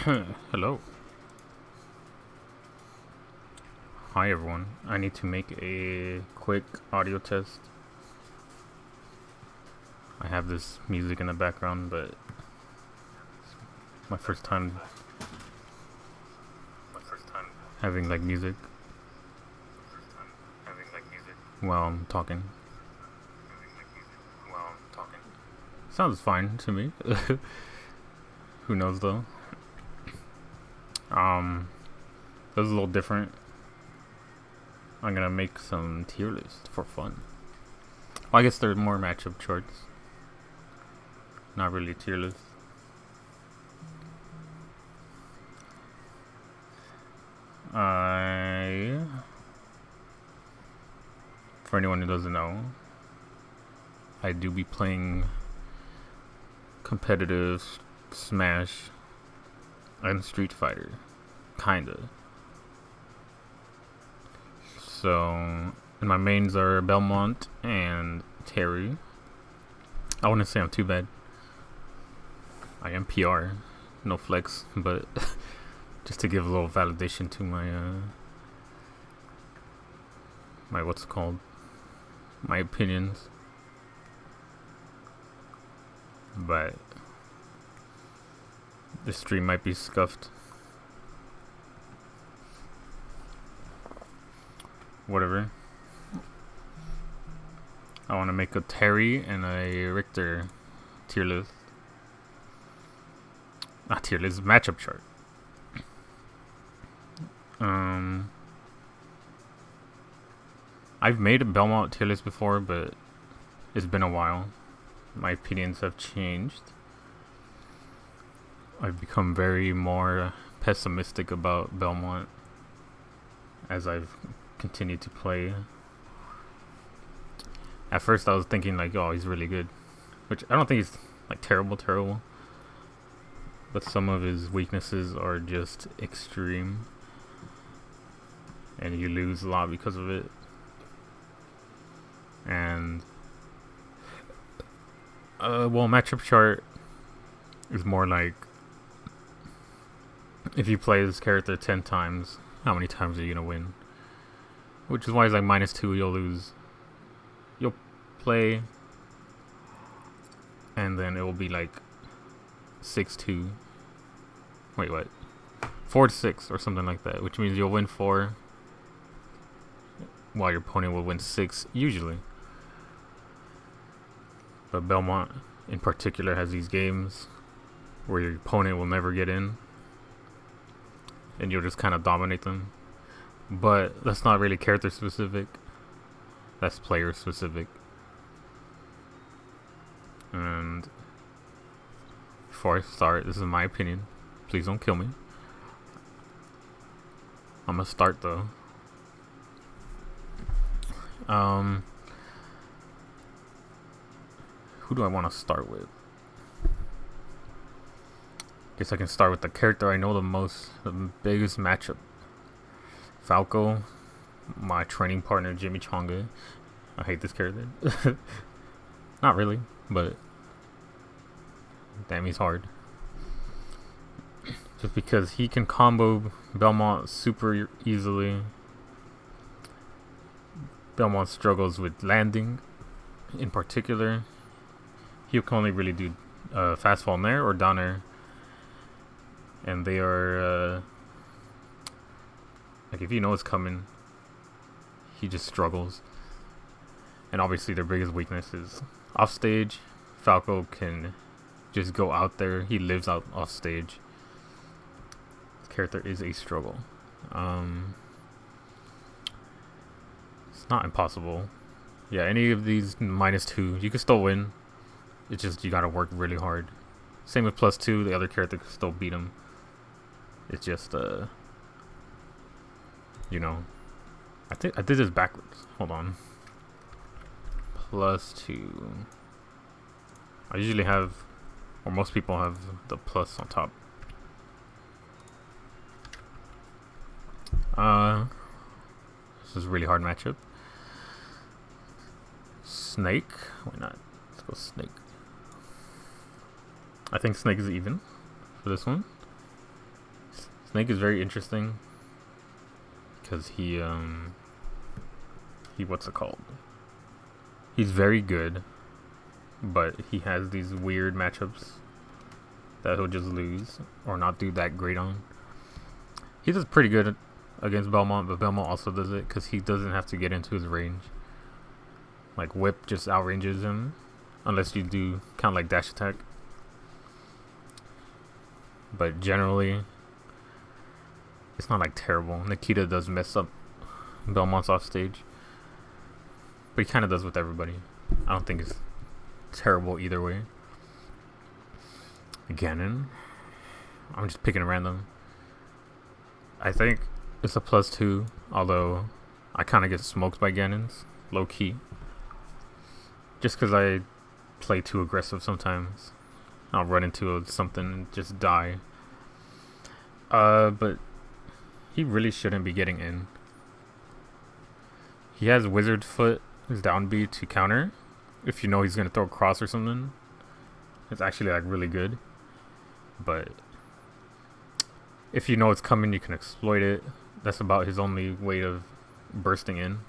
Hello. Hi everyone. I need to make a quick audio test. I have this music in the background, but my first time having like music while I'm talking. Sounds fine to me. Who knows though? This is a little different. I'm gonna make some tier lists for fun. Well, I guess there's more matchup charts. Not really tier lists. For anyone who doesn't know, I do be playing competitive Smash and Street Fighter, kinda. So, and my mains are Belmont and Terry. I wouldn't say I'm too bad. I am PR, no flex, but just to give a little validation to my what's it called, my opinions. But the stream might be scuffed. Whatever. I want to make a Terry and a Richter tier list. Not tier list, matchup chart. I've made a Belmont tier list before, but it's been a while. My opinions have changed. I've become very more pessimistic about Belmont as I've continued to play. At first I was thinking like, oh, he's really good, which I don't think he's like terrible, but some of his weaknesses are just extreme and you lose a lot because of it. And well, matchup chart is more like if you play this character 10 times, how many times are you gonna win? Which is why it's like -2, you'll lose. You'll play, and then it will be like 6-2. Wait, what? 4-6 or something like that, which means you'll win 4, while your opponent will win 6, usually. But Belmont, in particular, has these games where your opponent will never get in, and you'll just kind of dominate them. But that's not really character specific. That's player specific. And before I start, this is my opinion. Please don't kill me. I'm gonna start though. Who do I want to start with? Guess I can start with the character I know the most, the biggest matchup. Falco, my training partner Jimmy Chonga. I hate this character. Not really, but damn, he's hard. Just because he can combo Belmont super easily. Belmont struggles with landing, in particular. He can only really do fast fall nair or down air, and they are like if you know it's coming, he just struggles. And obviously their biggest weakness is off stage. Falco can just go out there. He lives out off stage. This character is a struggle. It's not impossible. Yeah, any of these -2, you can still win. It's just you gotta work really hard. Same with +2, the other character can still beat him. It's just you know, I think I did this backwards. Hold on. +2. I usually have, or most people have, the plus on top. This is a really hard matchup. Snake. Why not? Let's go Snake. I think Snake is even for this one. Snake is very interesting because he what's it called? He's very good, but he has these weird matchups that he'll just lose or not do that great on. He does pretty good against Belmont, but Belmont also does it because he doesn't have to get into his range. Like Whip just outranges him, unless you do kind of like dash attack. But generally, it's not like terrible. Nikita does mess up Belmont's off stage, but he kind of does with everybody. I don't think it's terrible either way. Ganon, I'm just picking a random. I think it's a +2, although I kind of get smoked by Ganons, low key. Just because I play too aggressive sometimes. I'll run into something and just die. But he really shouldn't be getting in. He has Wizard Foot, his down B to counter. If you know he's going to throw a cross or something. It's actually like really good. But if you know it's coming, you can exploit it. That's about his only way of bursting in.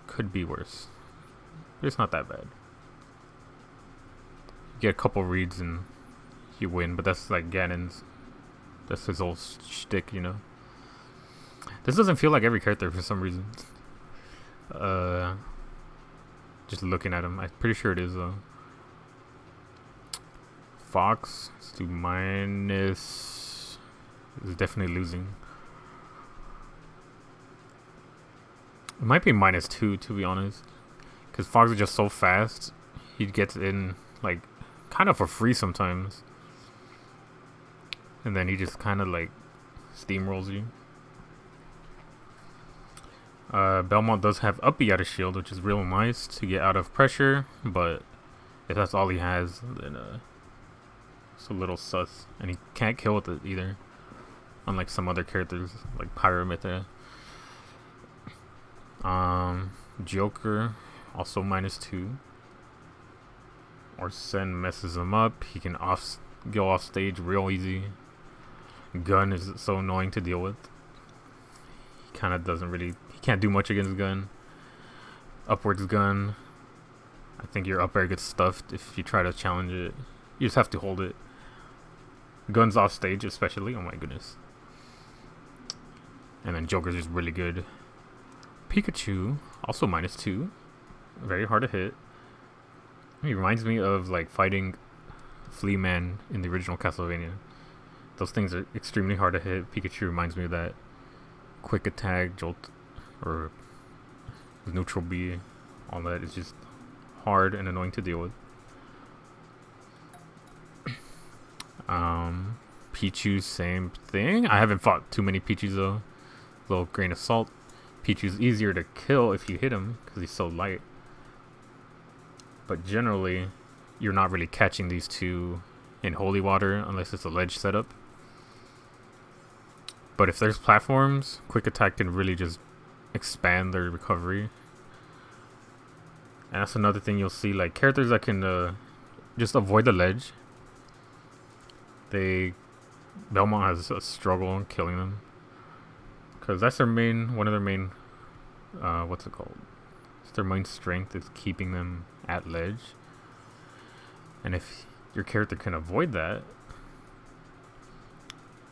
Could be worse. But it's not that bad. You get a couple reads and you win, but that's like Ganon's. That's his whole shtick, you know. This doesn't feel like every character for some reason. Just looking at him, I'm pretty sure it is though. Fox, let's do minus. Is definitely losing. It might be -2 to be honest, because Fox is just so fast. He gets in like kind of for free sometimes, and then he just kind of like steamrolls you. Belmont does have up B out of shield, which is real nice to get out of pressure, but if that's all he has, then it's a little sus, and he can't kill with it either, unlike some other characters like Pyramithra. Joker also -2. Orsen messes him up. He can go off stage real easy. Gun is so annoying to deal with. He kind of doesn't really. He can't do much against Gun. Upwards Gun. I think your up air gets stuffed if you try to challenge it. You just have to hold it. Gun's off stage, especially. Oh my goodness. And then Joker's just really good. Pikachu also -2. Very hard to hit. He reminds me of like fighting Flea Man in the original Castlevania. Those things are extremely hard to hit. Pikachu reminds me of that. Quick attack, jolt, or neutral B. All that is just hard and annoying to deal with. Pichu, same thing. I haven't fought too many Pichus though. Little grain of salt. Pichu's easier to kill if you hit him because he's so light. But generally, you're not really catching these two in holy water unless it's a ledge setup. But if there's platforms, quick attack can really just expand their recovery. And that's another thing you'll see, like characters that can just avoid the ledge. Belmont has a struggle in killing them. Because that's one of their main, what's it called? It's their main strength is keeping them at ledge. And if your character can avoid that,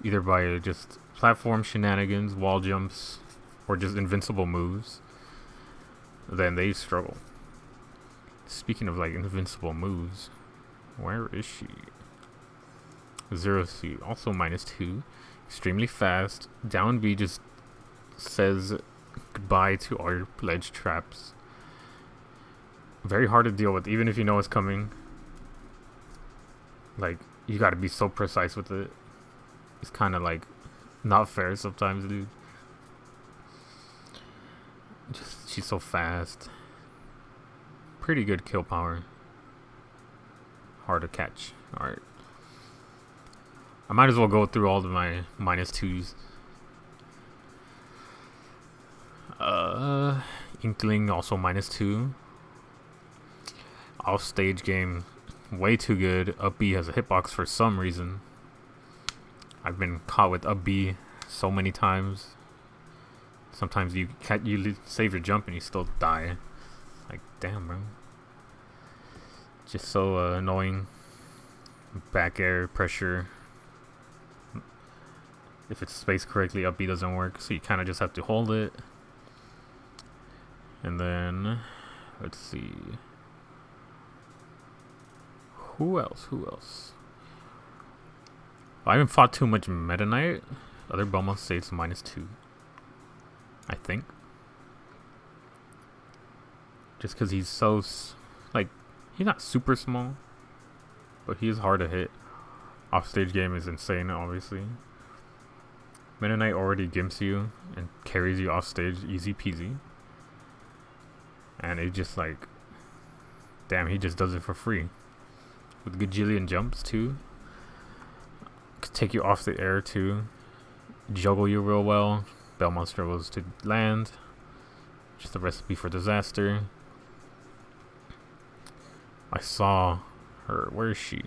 either by just platform shenanigans, wall jumps, or just invincible moves, then they struggle. Speaking of like invincible moves, where is she? Zero C, also -2. Extremely fast. Down B just says goodbye to our ledge traps. Very hard to deal with, even if you know it's coming. Like, you gotta be so precise with it. It's kind of like not fair sometimes, dude. She's so fast. Pretty good kill power. Hard to catch. Alright. I might as well go through all of my -2s. Inkling also -2. Off stage game, way too good. Up B has a hitbox for some reason. I've been caught with a B so many times. Sometimes you save your jump and you still die. Like, damn, bro. Just so annoying. Back air pressure. If it's spaced correctly, up B doesn't work, so you kind of just have to hold it. And then, let's see. Who else? I haven't fought too much Meta Knight. Other Belmont say it's -2. I think. Just because he's so, like, he's not super small, but he is hard to hit. Offstage game is insane, obviously. Meta Knight already gimps you and carries you off stage easy peasy. And it just like, damn, he just does it for free. With gajillion jumps too. Could take you off the air too. Juggle you real well. Belmont struggles to land. Just a recipe for disaster. I saw her. Where is she?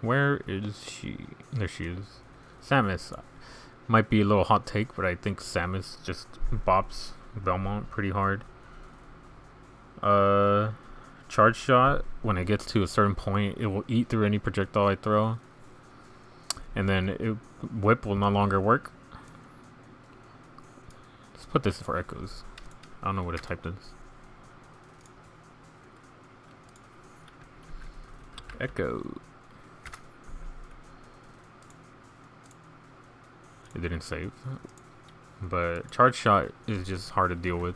Where is she? There she is. Samus. Might be a little hot take, but I think Samus just bops Belmont pretty hard. Charge shot, when it gets to a certain point, it will eat through any projectile I throw. And then whip will no longer work. Let's put this for echoes. I don't know what it typed is. Echo. It didn't save. But charge shot is just hard to deal with.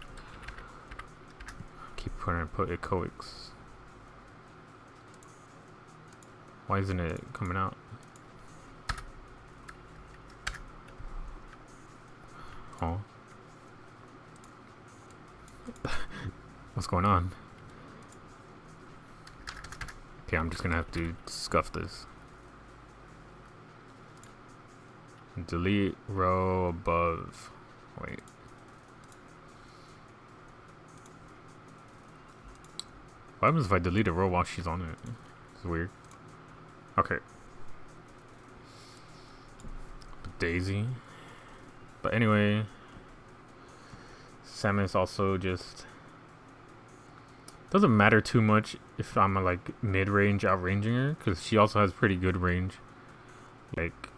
Keep trying to put echoics. Why isn't it coming out? Oh. What's going on? Okay, I'm just gonna have to scuff this. Delete row above. Wait. What happens if I delete a row while she's on it? It's weird. Okay. Daisy. But anyway, Samus also just doesn't matter too much if I'm like mid-range outranging her, because she also has pretty good range. Like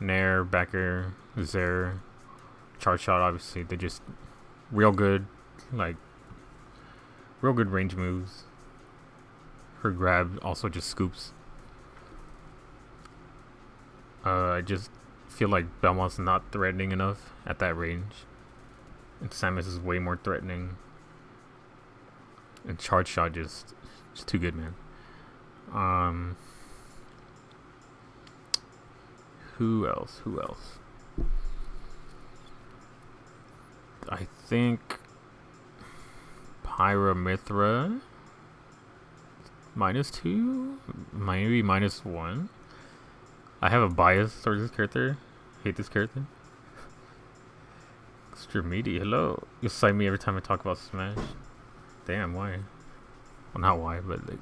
Nair, back air, Zair, charge shot, obviously they just real good, like real good range moves. Her grab also just scoops. I just feel like Belmont's not threatening enough at that range, and Samus is way more threatening. And charge shot just too good, man. Who else? I think Pyramithra -2, maybe -1. I have a bias towards this character. Hate this character. Extremity, hello. You'll cite me every time I talk about Smash. Damn, why? Well, not why, but like.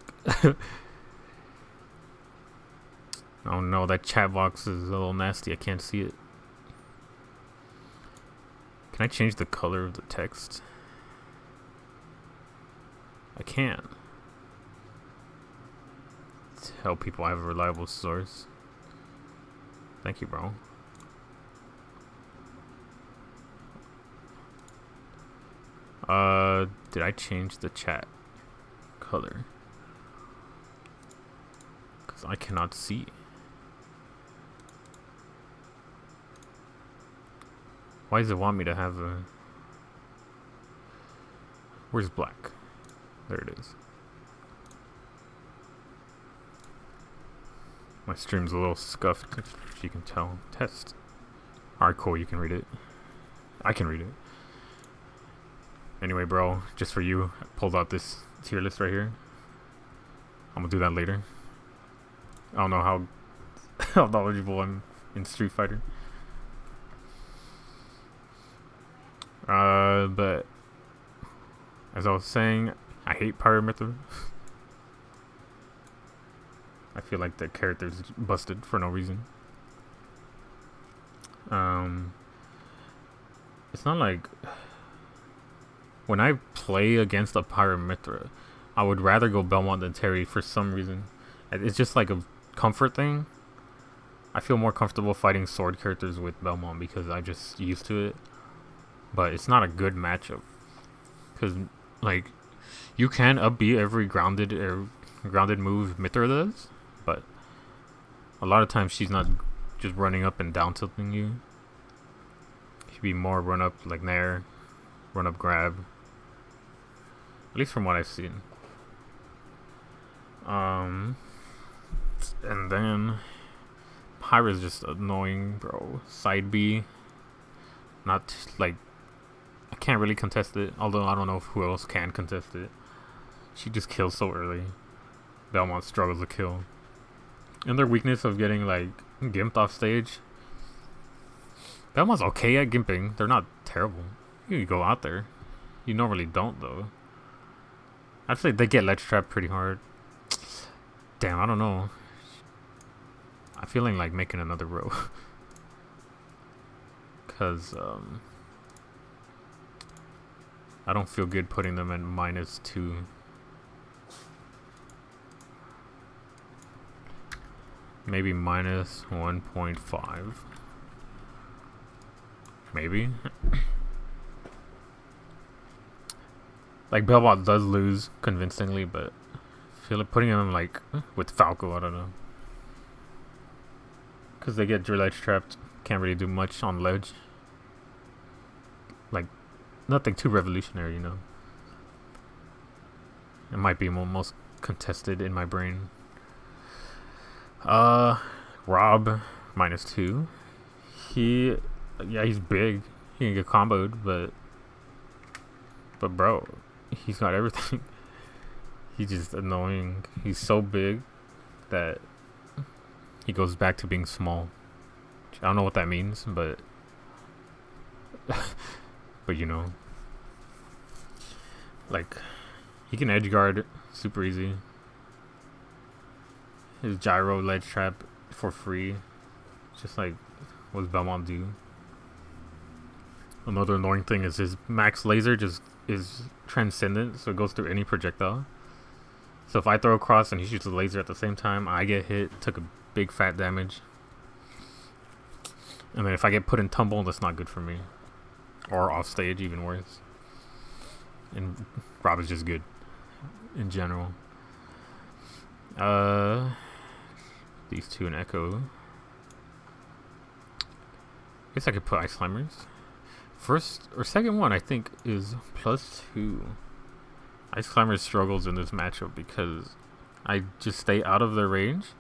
Oh no, that chat box is a little nasty. I can't see it. Can I change the color of the text? I can. Tell people I have a reliable source. Thank you, bro. Did I change the chat color? Because I cannot see. Why does it want me to have a... Where's black? There it is. My stream's a little scuffed, if you can tell. Test. Alright, cool, you can read it. I can read it. Anyway, bro, just for you, I pulled out this tier list right here. I'm gonna do that later. I don't know how knowledgeable I'm in Street Fighter. But as I was saying, I hate Pyramithra. I feel like the character's busted for no reason. It's not like when I play against a Pyramithra, I would rather go Belmont than Terry for some reason. It's just like a comfort thing. I feel more comfortable fighting sword characters with Belmont because I'm just used to it. But it's not a good matchup because like you can up B every grounded move Mithra does, but a lot of times she's not just running up and down tilting you. She'd be more run up like Nair, run up grab. At least from what I've seen. And then Pyra's just annoying, bro. Side B, not like I can't really contest it. Although I don't know who else can contest it. She just kills so early. Belmont struggles to kill. And their weakness of getting like gimped off stage. Belmont's okay at gimping. They're not terrible. You can go out there. You normally don't though. I'd say they get ledge trap pretty hard. Damn, I don't know. I'm feeling like making another row. Cause I don't feel good putting them at -2. Maybe -1.5. Maybe. Like Belmont does lose convincingly, but I feel like putting them like with Falco, I don't know. Cause they get ledge trapped, can't really do much on ledge. Like nothing too revolutionary, you know. It might be most contested in my brain. Rob -2. He's big. He can get comboed, but bro, he's got everything. He's just annoying. He's so big that he goes back to being small. I don't know what that means, but but you know, like he can edge guard super easy. His gyro ledge trap for free, just like what does Belmont do? Another annoying thing is his max laser just is transcendent, so it goes through any projectile. So if I throw across and he shoots a laser at the same time, I get hit, took a big fat damage. And then if I get put in tumble, that's not good for me. Or off stage, even worse. And Rob is just good in general. These two in Echo. I guess I could put Ice Climbers. First or second one I think is +2. Ice Climbers struggles in this matchup because I just stay out of their range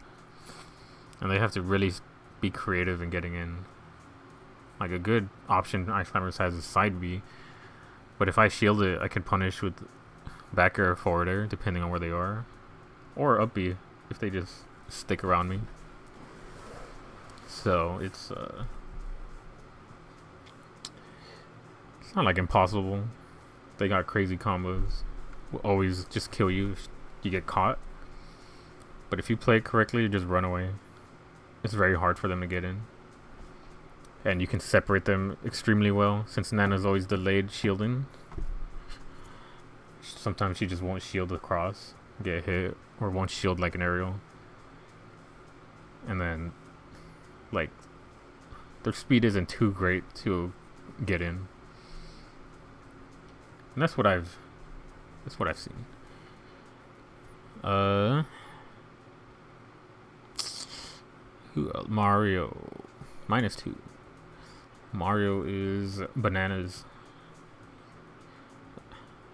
and they have to really be creative in getting in. Like a good option Ice Climbers has is side B, but if I shield it I can punish with back air or forward air depending on where they are, or up B if they just stick around me. So it's not like impossible. They got crazy combos. Will always just kill you if you get caught. But if you play it correctly, you just run away. It's very hard for them to get in. And you can separate them extremely well since Nana's always delayed shielding. Sometimes she just won't shield across, get hit, or won't shield like an aerial. And then, like, their speed isn't too great to get in. And that's what I've seen. Who else? Mario -2. Mario is bananas.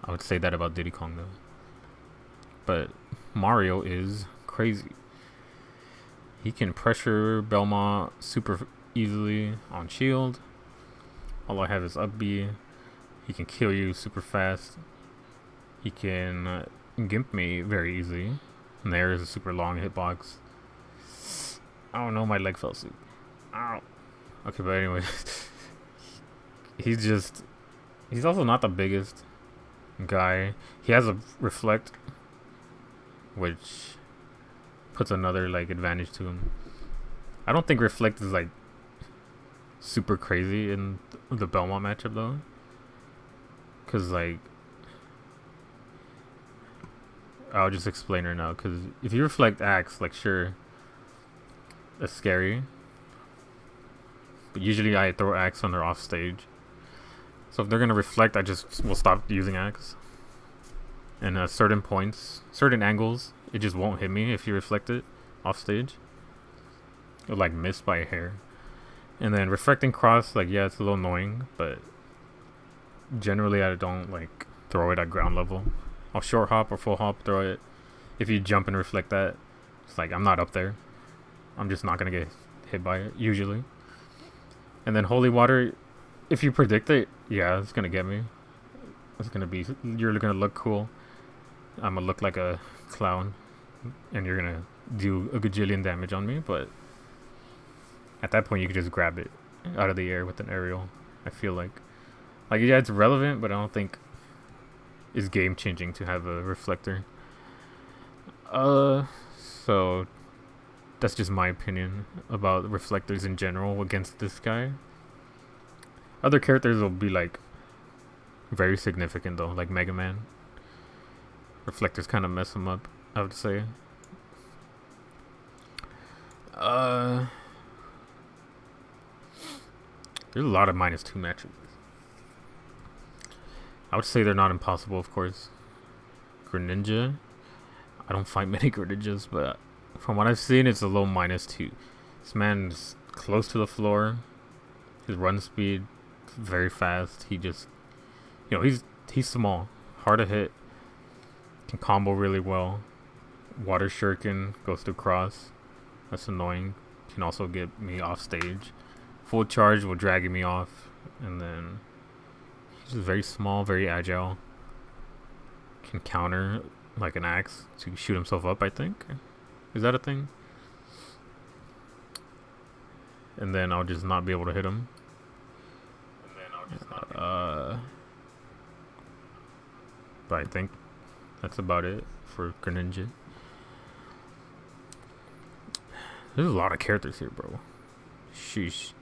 I would say that about Diddy Kong though. But Mario is crazy. He can pressure Belmont super easily on shield. All I have is up B. He can kill you super fast. He can gimp me very easily. And there is a super long hitbox. I don't know, my leg fell asleep. Ow. Okay, but anyway. He's also not the biggest guy. He has a reflect, which puts another like advantage to him. I don't think reflect is like super crazy in the Belmont matchup though, cause like I'll just explain her now. Cause if you reflect axe, like sure, that's scary. But usually I throw axe when they're off stage. So if they're gonna reflect, I just will stop using axe. And certain points, certain angles, it just won't hit me if you reflect it off stage. It'll like miss by a hair. And then reflecting cross, like yeah, it's a little annoying, but generally I don't like throw it at ground level. I'll short hop or full hop, throw it. If you jump and reflect that, it's like I'm not up there. I'm just not gonna get hit by it usually. And then holy water, if you predict it, yeah, it's gonna get me. It's gonna be, you're gonna look cool. I'm gonna look like a clown, and you're gonna do a gajillion damage on me. But at that point, you can just grab it out of the air with an aerial. I feel like yeah, it's relevant, but I don't think it's game changing to have a reflector. So that's just my opinion about reflectors in general against this guy. Other characters will be like very significant though, like Mega Man. Reflectors kind of mess him up, I would say. There's a lot of -2 matches. I would say they're not impossible, of course. Greninja, I don't fight many Greninjas, but from what I've seen, it's a low -2. This man's close to the floor. His run speed, very fast. He just, he's small, hard to hit. Can combo really well. Water shuriken goes through cross. That's annoying. Can also get me off stage. Full charge will drag me off, and then he's just very small, very agile. Can counter like an axe to shoot himself up, I think. Is that a thing? And then I'll just not be able to hit him. But I think that's about it for Greninja. There's a lot of characters here, bro. Sheesh.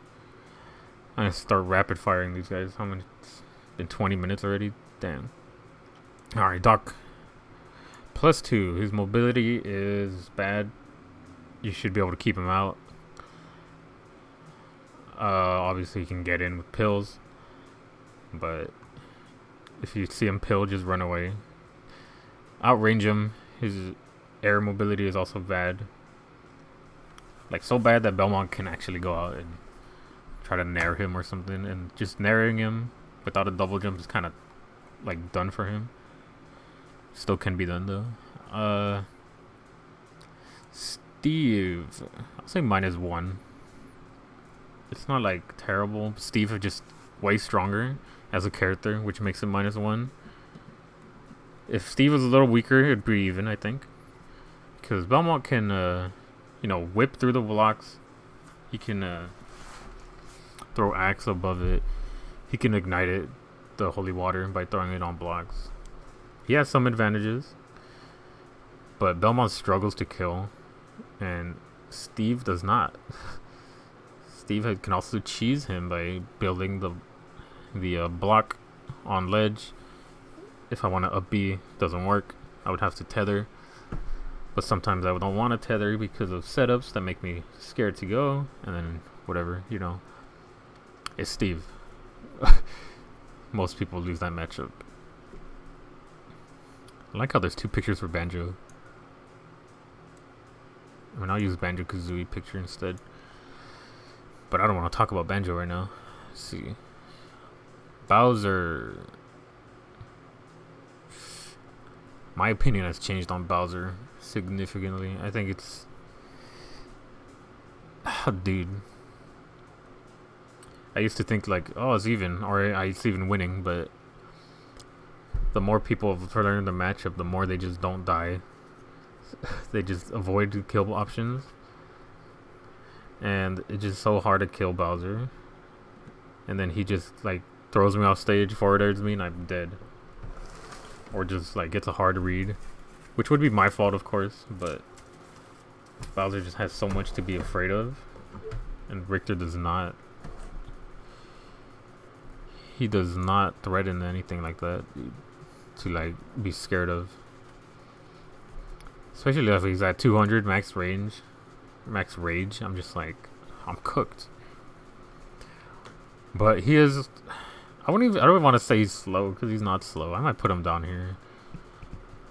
I'm gonna start rapid firing these guys. How many? It's been 20 minutes already. Damn. Alright, Doc. +2. His mobility is bad. You should be able to keep him out. Obviously, he can get in with pills. But if you see him pill, just run away. Outrange him. His air mobility is also bad. Like, so bad that Belmont can actually go out and try to nair him or something. And just nairing him without a double jump is kind of, like, done for him. Still can be done, though. Steve. I'll say -1. It's not, like, terrible. Steve is just way stronger as a character, which makes it -1. If Steve was a little weaker, it'd be even, I think. Because Belmont can, whip through the blocks. He can throw axe above it. He can ignite it, the holy water, by throwing it on blocks. He has some advantages. But Belmont struggles to kill. And Steve does not. Steve can also cheese him by building the block on ledge. If I want to up B, doesn't work. I would have to tether. But sometimes I don't want to tether because of setups that make me scared to go. And then whatever, It's Steve. Most people lose that matchup. I like how there's 2 pictures for Banjo. I mean, I'll use Banjo-Kazooie picture instead. But I don't want to talk about Banjo right now. Let's see. Bowser. My opinion has changed on Bowser significantly. I think it's... dude. I used to think like, oh, it's even, or it's even winning, but the more people have learned the matchup, the more they just don't die. They just avoid kill options. And it's just so hard to kill Bowser. And then he just like throws me off stage, forward airs me, and I'm dead. Or just like gets a hard read. Which would be my fault, of course, but Bowser just has so much to be afraid of, and Richter does not. He does not threaten anything like that to like be scared of. Especially if he's at 200 max range, max rage. I'm just like, I'm cooked. But he is. I don't even want to say he's slow because he's not slow. I might put him down here.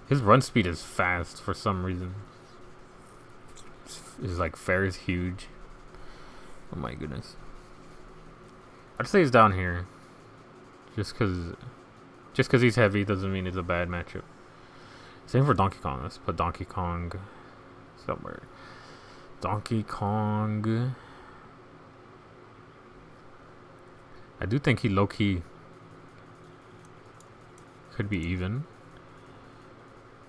His run speed is fast for some reason. His like fair is huge. Oh my goodness. I'd say he's down here. Just cause he's heavy doesn't mean it's a bad matchup. Same for Donkey Kong. Let's put Donkey Kong somewhere. Donkey Kong. I do think he low-key could be even.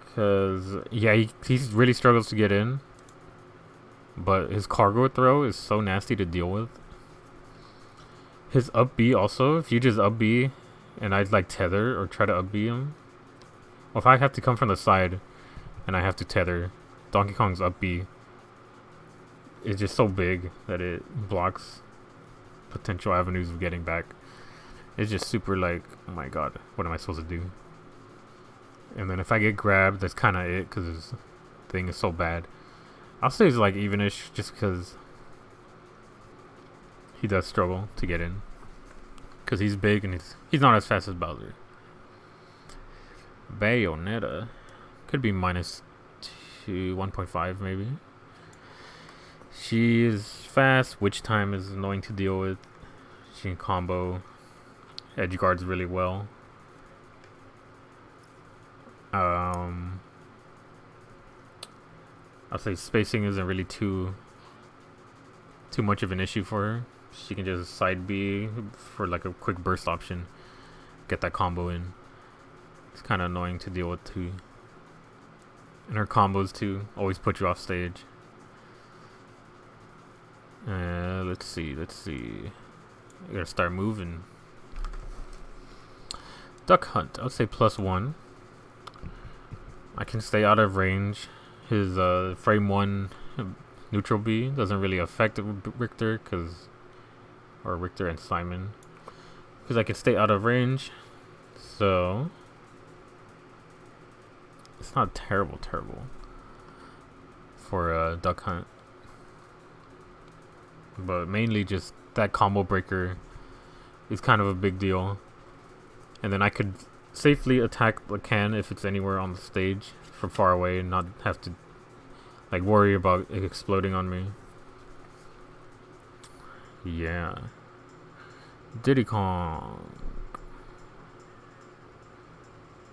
Because, yeah, he really struggles to get in. But his cargo throw is so nasty to deal with. His up B also, if you just up B and I'd like tether or try to up B him. Or if I have to come from the side and I have to tether, Donkey Kong's up B is just so big that it blocks potential avenues of getting back. It's just super like, oh my god, what am I supposed to do? And then if I get grabbed, that's kind of it because his thing is so bad. I'll say he's like evenish just because he does struggle to get in. Because he's big and he's not as fast as Bowser. Bayonetta could be minus 1.5 maybe. She is fast. Witch time is annoying to deal with. She can combo. Edge guards really well. I'll say spacing isn't really too much of an issue for her. She can just side B for like a quick burst option. Get that combo in. It's kind of annoying to deal with too. And her combos too always put you off stage. Let's see. I gotta start moving. Duck Hunt. I would say +1. I can stay out of range. His frame 1 neutral B doesn't really affect Richter or Richter and Simon, because I can stay out of range. So it's not terrible for Duck Hunt. But mainly just that combo breaker is kind of a big deal. And then I could safely attack the can if it's anywhere on the stage from far away and not have to like worry about it exploding on me. Yeah. Diddy Kong.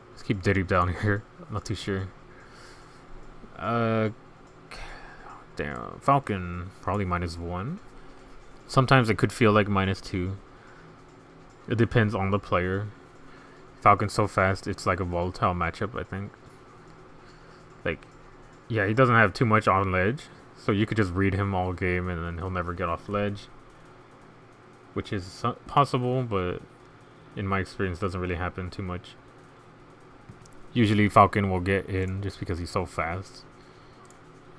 Let's keep Diddy down here. I'm not too sure. Damn. Falcon probably -1. Sometimes it could feel like -2. It depends on the player. Falcon's so fast, it's like a volatile matchup, I think. Like, yeah, he doesn't have too much on ledge, so you could just read him all game and then he'll never get off ledge. Which is possible, but in my experience doesn't really happen too much. Usually Falcon will get in just because he's so fast.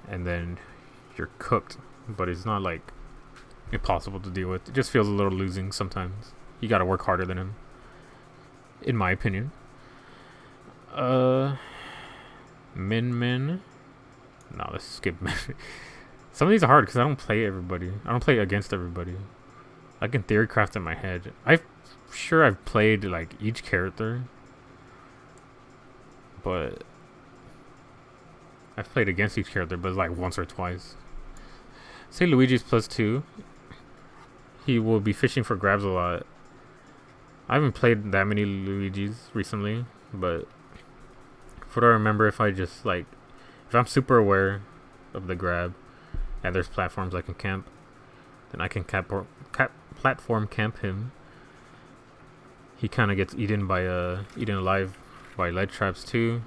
And then you're cooked, but it's not like impossible to deal with. It just feels a little losing sometimes. You gotta work harder than him, in my opinion. Min. No, let's skip Min. Some of these are hard because I don't play everybody. I don't play against everybody. I can theory craft in my head. I've played like each character, but I've played against each character, but like once or twice. Say Luigi's +2. He will be fishing for grabs a lot. I haven't played that many Luigi's recently, but from what I remember, if I'm super aware of the grab and there's platforms I can camp, then I can platform camp him. He kind of gets eaten alive by ledge traps too.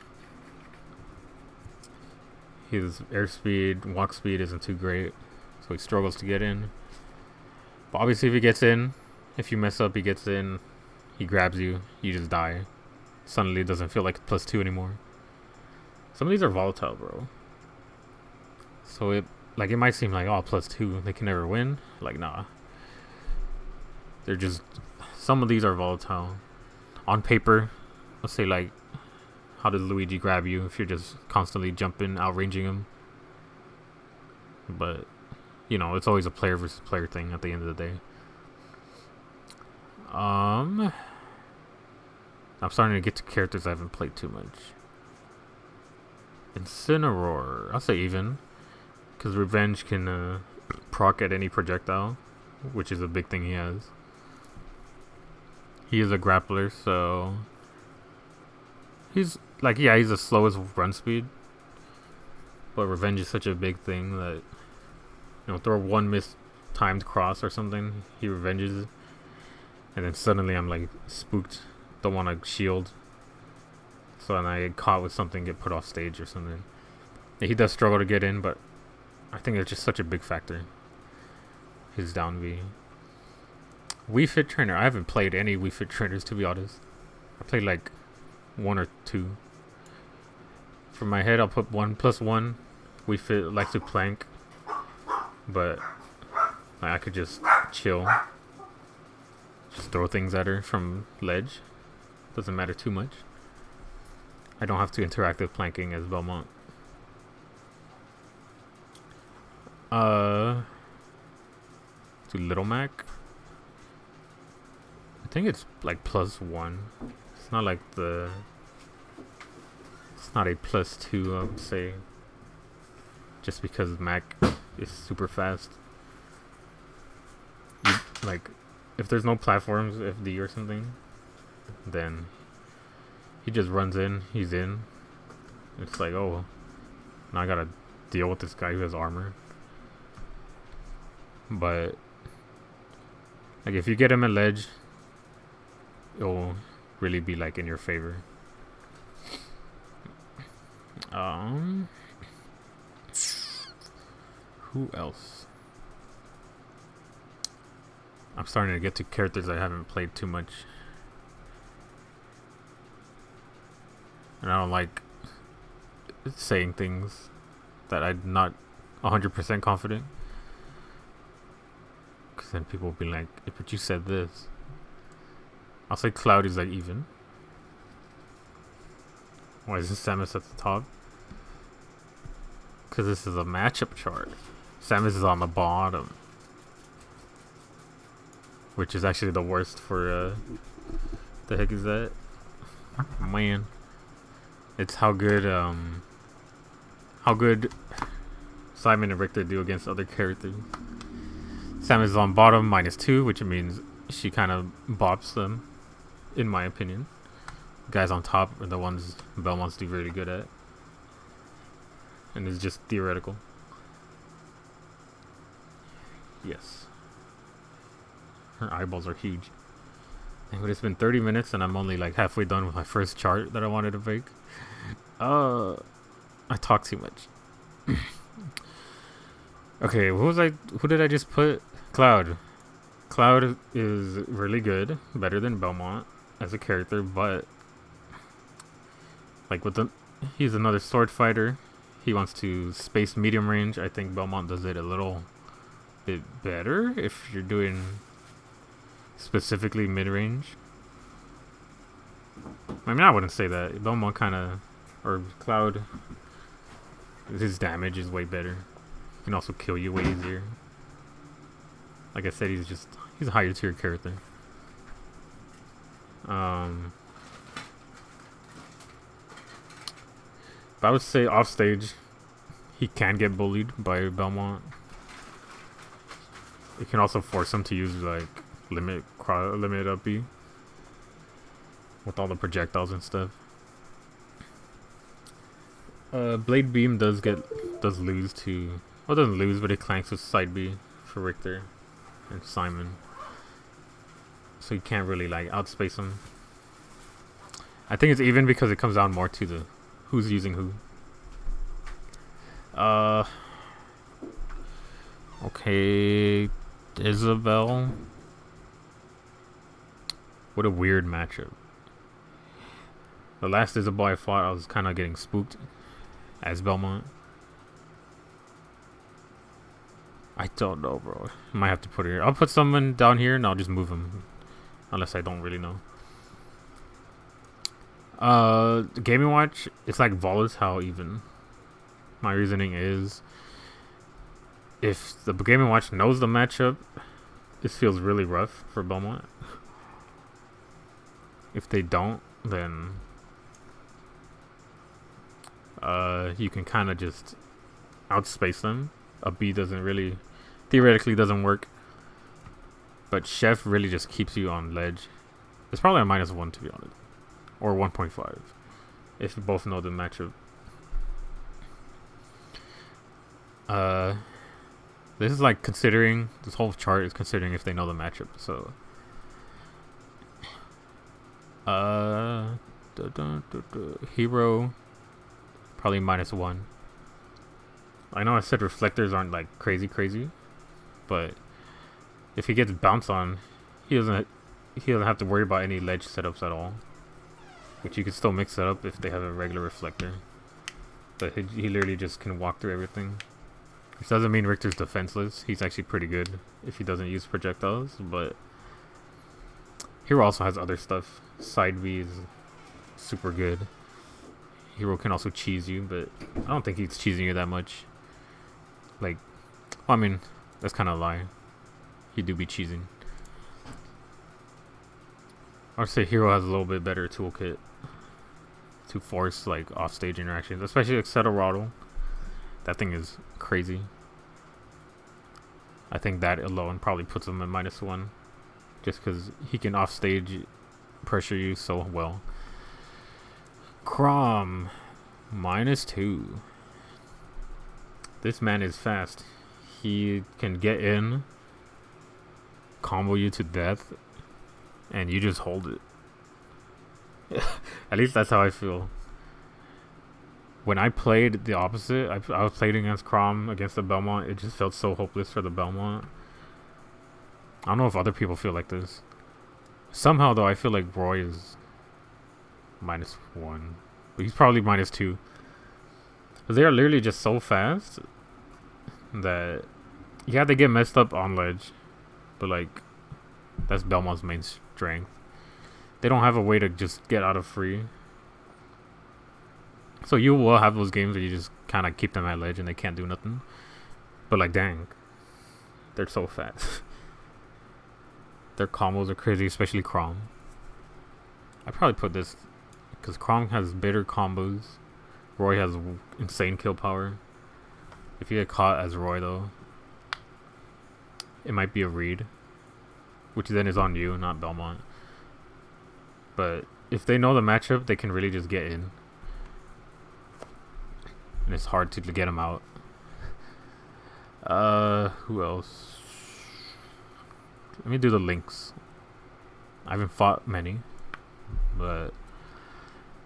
His airspeed, walk speed isn't too great, so he struggles to get in. But obviously if he gets in, if you mess up, he gets in, he grabs you, you just die. Suddenly it doesn't feel like +2 anymore. Some of these are volatile, bro. So like it might seem like, oh, +2, they can never win. Like, nah. They're just, some of these are volatile. On paper, let's say like, how does Luigi grab you if you're just constantly jumping, outranging him? But, you know, it's always a player versus player thing at the end of the day. I'm starting to get to characters I haven't played too much. Incineroar, I'll say even, because Revenge can proc at any projectile, which is a big thing he has. He is a grappler, so he's like, yeah, he's the slowest run speed, but Revenge is such a big thing that, you know, throw one mistimed cross or something, he revenges, and then suddenly I'm like spooked, don't want to shield, so then I get caught with something, get put off stage or something. Yeah, he does struggle to get in, but I think it's just such a big factor, his down V. Wii Fit Trainer, I haven't played any Wii Fit Trainers, to be honest. I played like 1 or 2. For my head, I'll put 1+1. Wii Fit likes to plank, but I could just chill, just throw things at her from ledge. Doesn't matter too much. I don't have to interact with planking as Belmont. To Little Mac, I think it's like +1. It's not like the, it's not a +2, I would say, just because Mac is super fast. Like, if there's no platforms, FD or something, then he just runs in, he's in. It's like, oh, now I gotta deal with this guy who has armor. But like, if you get him at ledge, it'll really be like in your favor. Who else? I'm starting to get to characters I haven't played too much, and I don't like saying things that I'm not 100% confident, because then people will be like, hey, but you said this. I'll say Cloud is like even. Why is this Samus at the top? Because this is a matchup chart. Samus is on the bottom, which is actually the worst for the heck is that? Man, it's how good Simon and Richter do against other characters. Samus is on bottom -2, which means she kind of bops them, in my opinion. Guys on top are the ones Belmonts do really good at, and it's just theoretical. Yes. Her eyeballs are huge. But it's been 30 minutes and I'm only like halfway done with my first chart that I wanted to make. I talk too much. Okay, who did I just put? Cloud. Cloud is really good, better than Belmont as a character, but like he's another sword fighter. He wants to space medium range. I think Belmont does it a little bit better if you're doing specifically mid-range. I mean, I wouldn't say that. Belmont kind of, or Cloud, his damage is way better. He can also kill you way easier. Like I said, he's a higher tier character. But I would say off stage, he can get bullied by Belmont. It can also force him to use like limit up B with all the projectiles and stuff. Blade Beam does lose to, well, it doesn't lose, but it clanks with side B for Richter and Simon, so you can't really like outspace him. I think it's even because it comes down more to the who's using who. Okay, Isabel. What a weird matchup. The last Isabel I fought, I was kind of getting spooked as Belmont. I don't know, bro. Might have to put it here. I'll put someone down here and I'll just move him. Unless I don't really know. Gaming Watch, it's like volatile even. My reasoning is, if the Gaming Watch knows the matchup, this feels really rough for Belmont. If they don't, then you can kind of just outspace them. A B doesn't really, theoretically doesn't work. But Chef really just keeps you on ledge. It's probably a -1 to be honest. Or 1.5. If you both know the matchup. This is like considering, this whole chart is considering if they know the matchup, so. Hero, probably -1. I know I said reflectors aren't like crazy, but if he gets bounced on, he doesn't have to worry about any ledge setups at all. Which you can still mix it up if they have a regular reflector. But he literally just can walk through everything. Which doesn't mean Richter's defenseless. He's actually pretty good if he doesn't use projectiles, but Hero also has other stuff. Side B is super good. Hero can also cheese you, but I don't think he's cheesing you that much. Like, well, I mean, that's kind of a lie. He do be cheesing. I would say Hero has a little bit better toolkit to force like offstage interactions, especially like Settle. That thing is crazy. I think that alone probably puts him at -1, just because he can offstage pressure you so well. Crom, -2. This man is fast. He can get in, combo you to death, and you just hold it. At least that's how I feel. When I played the opposite, I was playing against Crom, against the Belmont, it just felt so hopeless for the Belmont. I don't know if other people feel like this. Somehow, though, I feel like Roy is -1. But he's probably -2. They are literally just so fast that, yeah, they get messed up on ledge. But, like, that's Belmont's main strength. They don't have a way to just get out of free. So you will have those games where you just kind of keep them at ledge and they can't do nothing. But like, dang, they're so fast. Their combos are crazy, especially Crom. I probably put this because Crom has bitter combos. Roy has insane kill power. If you get caught as Roy, though, it might be a read, which then is on you, not Belmont. But if they know the matchup, they can really just get in. And it's hard to get him out. Who else? Let me do the links. I haven't fought many, but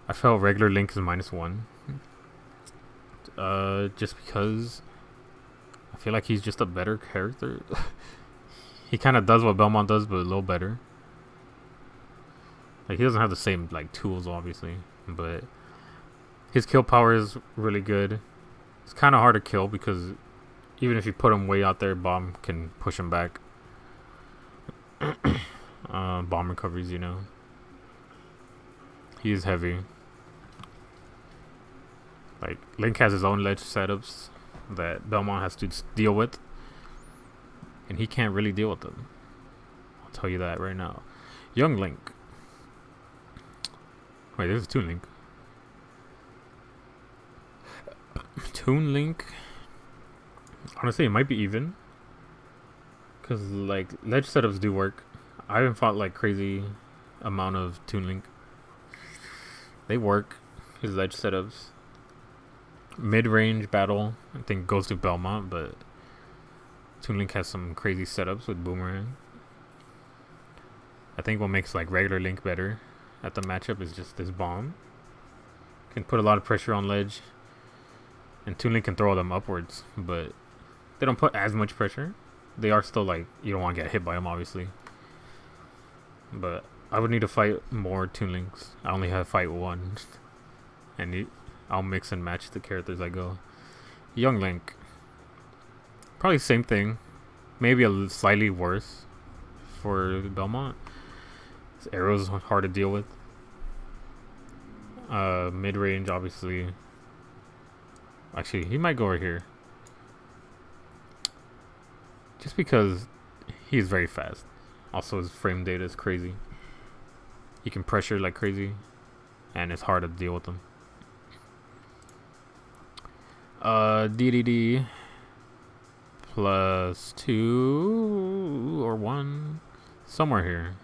I felt regular Link is -1. Just because I feel like he's just a better character. He kind of does what Belmont does, but a little better. Like, he doesn't have the same like tools, obviously, but his kill power is really good. It's kind of hard to kill because even if you put him way out there, Bomb can push him back. Bomb recoveries, you know. He is heavy. Like, Link has his own ledge setups that Belmont has to deal with, and he can't really deal with them. I'll tell you that right now. Young Link. Wait, this is Toon Link. Toon Link. Honestly, it might be even. Because, like, ledge setups do work. I haven't fought, like, crazy amount of Toon Link. They work. His ledge setups. Mid-range battle, I think, goes to Belmont, but Toon Link has some crazy setups with Boomerang. I think what makes, like, regular Link better at the matchup is just this bomb. Can put a lot of pressure on ledge. And Toon Link can throw them upwards, but they don't put as much pressure. They are still, like, you don't want to get hit by them, obviously. But I would need to fight more Toon Links. I only have fight one. And I'll mix and match the characters I go. Young Link. Probably same thing. Maybe slightly worse for Belmont. His arrows hard to deal with. Mid range, obviously. Actually, he might go over here. Just because he's very fast. Also, his frame data is crazy. He can pressure like crazy, and it's hard to deal with him. DDD plus 2 or 1, somewhere here.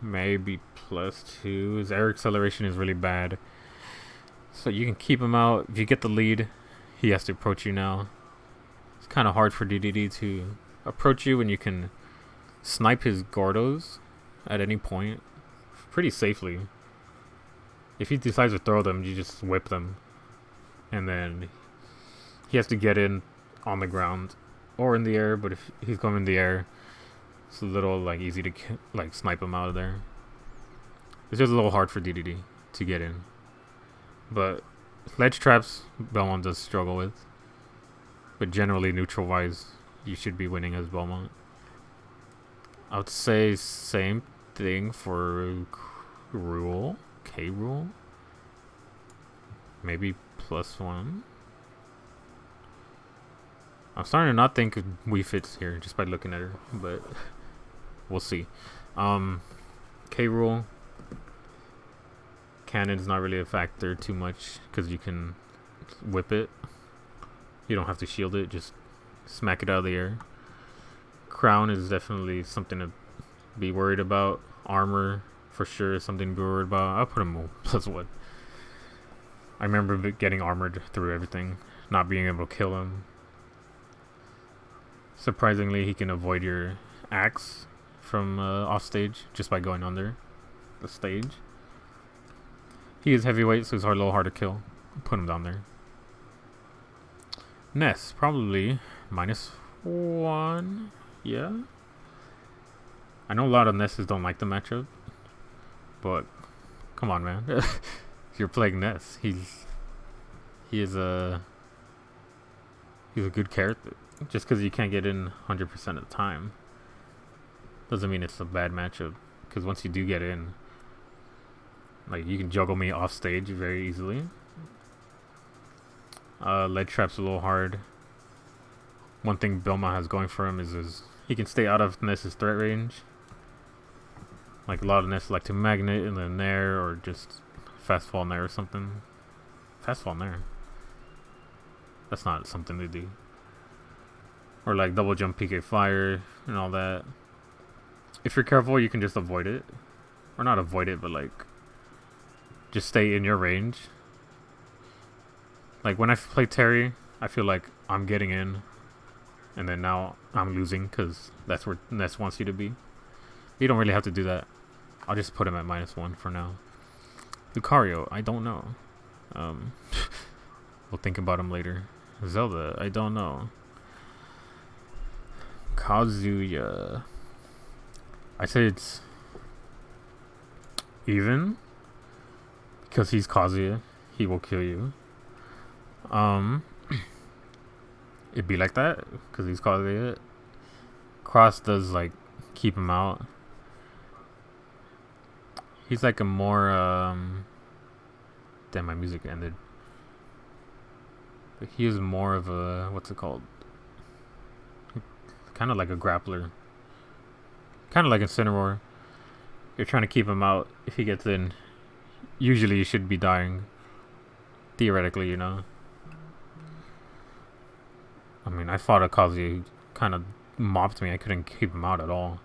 Maybe plus 2. His air acceleration is really bad, so you can keep him out. If you get the lead, he has to approach you now. It's kind of hard for DDD to approach you when you can snipe his Gordos at any point pretty safely. If he decides to throw them, you just whip them, and then he has to get in on the ground or in the air. But if he's going in the air, it's a little like easy to like snipe him out of there. It's just a little hard for DDD to get in. But ledge traps, Belmont does struggle with. But generally, neutral wise, you should be winning as Belmont. I would say same thing for Rule. K Rule. Maybe plus 1. I'm starting to not think we fits here just by looking at her, but we'll see. K Rule. Cannon's not really a factor too much because you can whip it. You don't have to shield it, just smack it out of the air. Crown is definitely something to be worried about. Armor, for sure, is something to be worried about. I'll put him plus 1. I remember getting armored through everything, not being able to kill him. Surprisingly, he can avoid your axe from off stage just by going under the stage. He is heavyweight, so he's a little hard to kill. Put him down there. Ness, probably -1. Yeah. I know a lot of Nesses don't like the matchup, but come on, man. You're playing Ness. He is a good character. Just because you can't get in 100% of the time doesn't mean it's a bad matchup. Because once you do get in, like, you can juggle me off stage very easily. Lead trap's a little hard. One thing Belmont has going for him is he can stay out of Ness's threat range. Like a lot of Ness like to magnet in the nair or just fast fall nair or something. Fast fall nair. That's not something they do. Or like double jump PK fire and all that. If you're careful, you can just avoid it. Or not avoid it, but like just stay in your range. Like when I play Terry, I feel like I'm getting in, and then now I'm losing because that's where Ness wants you to be. You don't really have to do that. I'll just put him at -1 for now. Lucario, I don't know. We'll think about him later. Zelda, I don't know. Kazuya, I say it's even because he's Kazuya. He will kill you. It'd be like that because he's Kazuya. Cross does like keep him out. He's like a more damn, my music ended. But he is more of a, what's it called? Kind of like a grappler. Kind of like Incineroar. You're trying to keep him out. If he gets in, usually you should be dying. Theoretically, you know. I mean, I fought a Kazuya who kind of mopped me. I couldn't keep him out at all.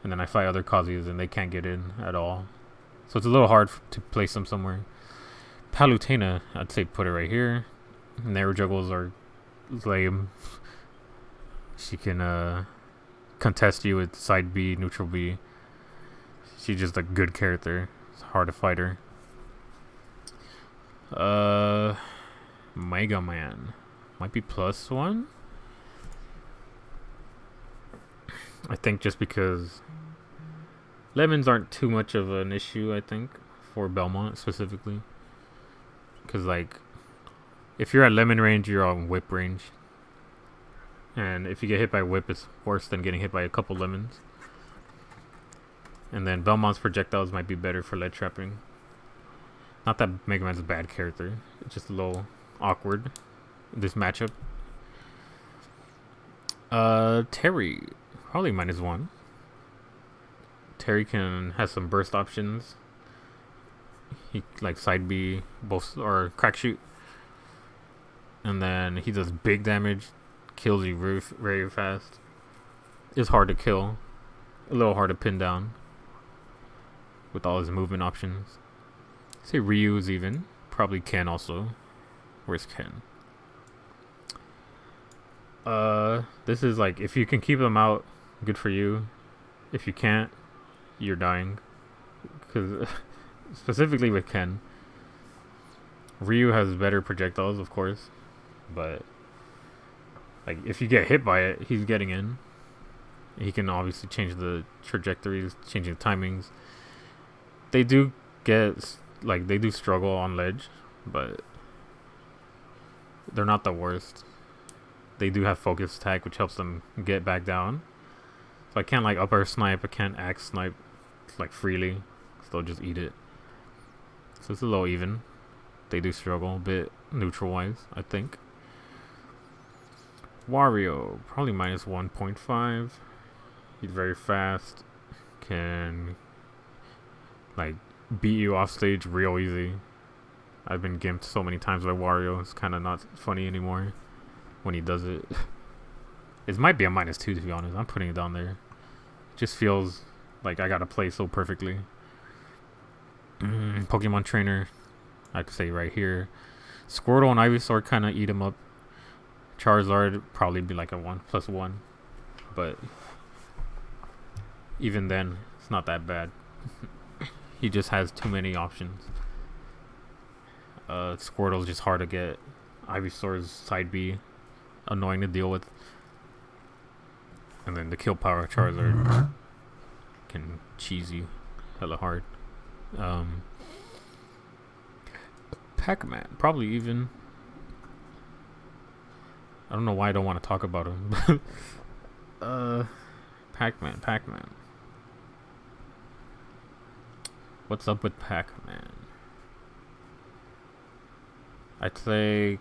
And then I fight other Kazuyas and they can't get in at all. So it's a little hard to place them somewhere. Palutena, I'd say put it right here. Nair juggles are lame. She can contest you with side B, neutral B. She's just a good character. It's hard to fight her. Mega Man might be +1. I think just because lemons aren't too much of an issue, I think, for Belmont specifically. Because, like, If you're at lemon range, you're on whip range. And if you get hit by whip, it's worse than getting hit by a couple lemons. And then Belmont's projectiles might be better for lead trapping. Not that Mega Man's a bad character. It's just a little awkward, this matchup. Terry. Probably -1. Terry has some burst options. He like side B, both or crack shoot. And then he does big damage. Kills you very fast. It's hard to kill. A little hard to pin down. With all his movement options. I'd say Ryu is even. Probably Ken also. Where's Ken? This is like, if you can keep them out, good for you. If you can't, you're dying. Because specifically with Ken, Ryu has better projectiles, of course, but like if you get hit by it, he's getting in. He can obviously change the trajectories, changing the timings. They do they do struggle on ledge, but they're not the worst. They do have focus attack, which helps them get back down. So I can't like upper snipe, I can't axe snipe like freely. So they'll just eat it. So it's a little even. They do struggle a bit neutral wise, I think. Wario, probably -1.5. He's very fast. Can like beat you off stage real easy. I've been gimped so many times by Wario. It's kind of not funny anymore when he does it. It might be a -2 to be honest. I'm putting it down there. It just feels like I gotta play so perfectly. Pokemon Trainer, I'd say right here. Squirtle and Ivysaur kind of eat him up. Charizard probably be like a 1+1, but even then, it's not that bad. He just has too many options. Squirtle's just hard to get. Ivysaur's side B, annoying to deal with. And then the kill power of Charizard can cheese you hella hard. Pac-Man, probably even. I don't know why I don't want to talk about him. Pac-Man. What's up with Pac-Man? I'd say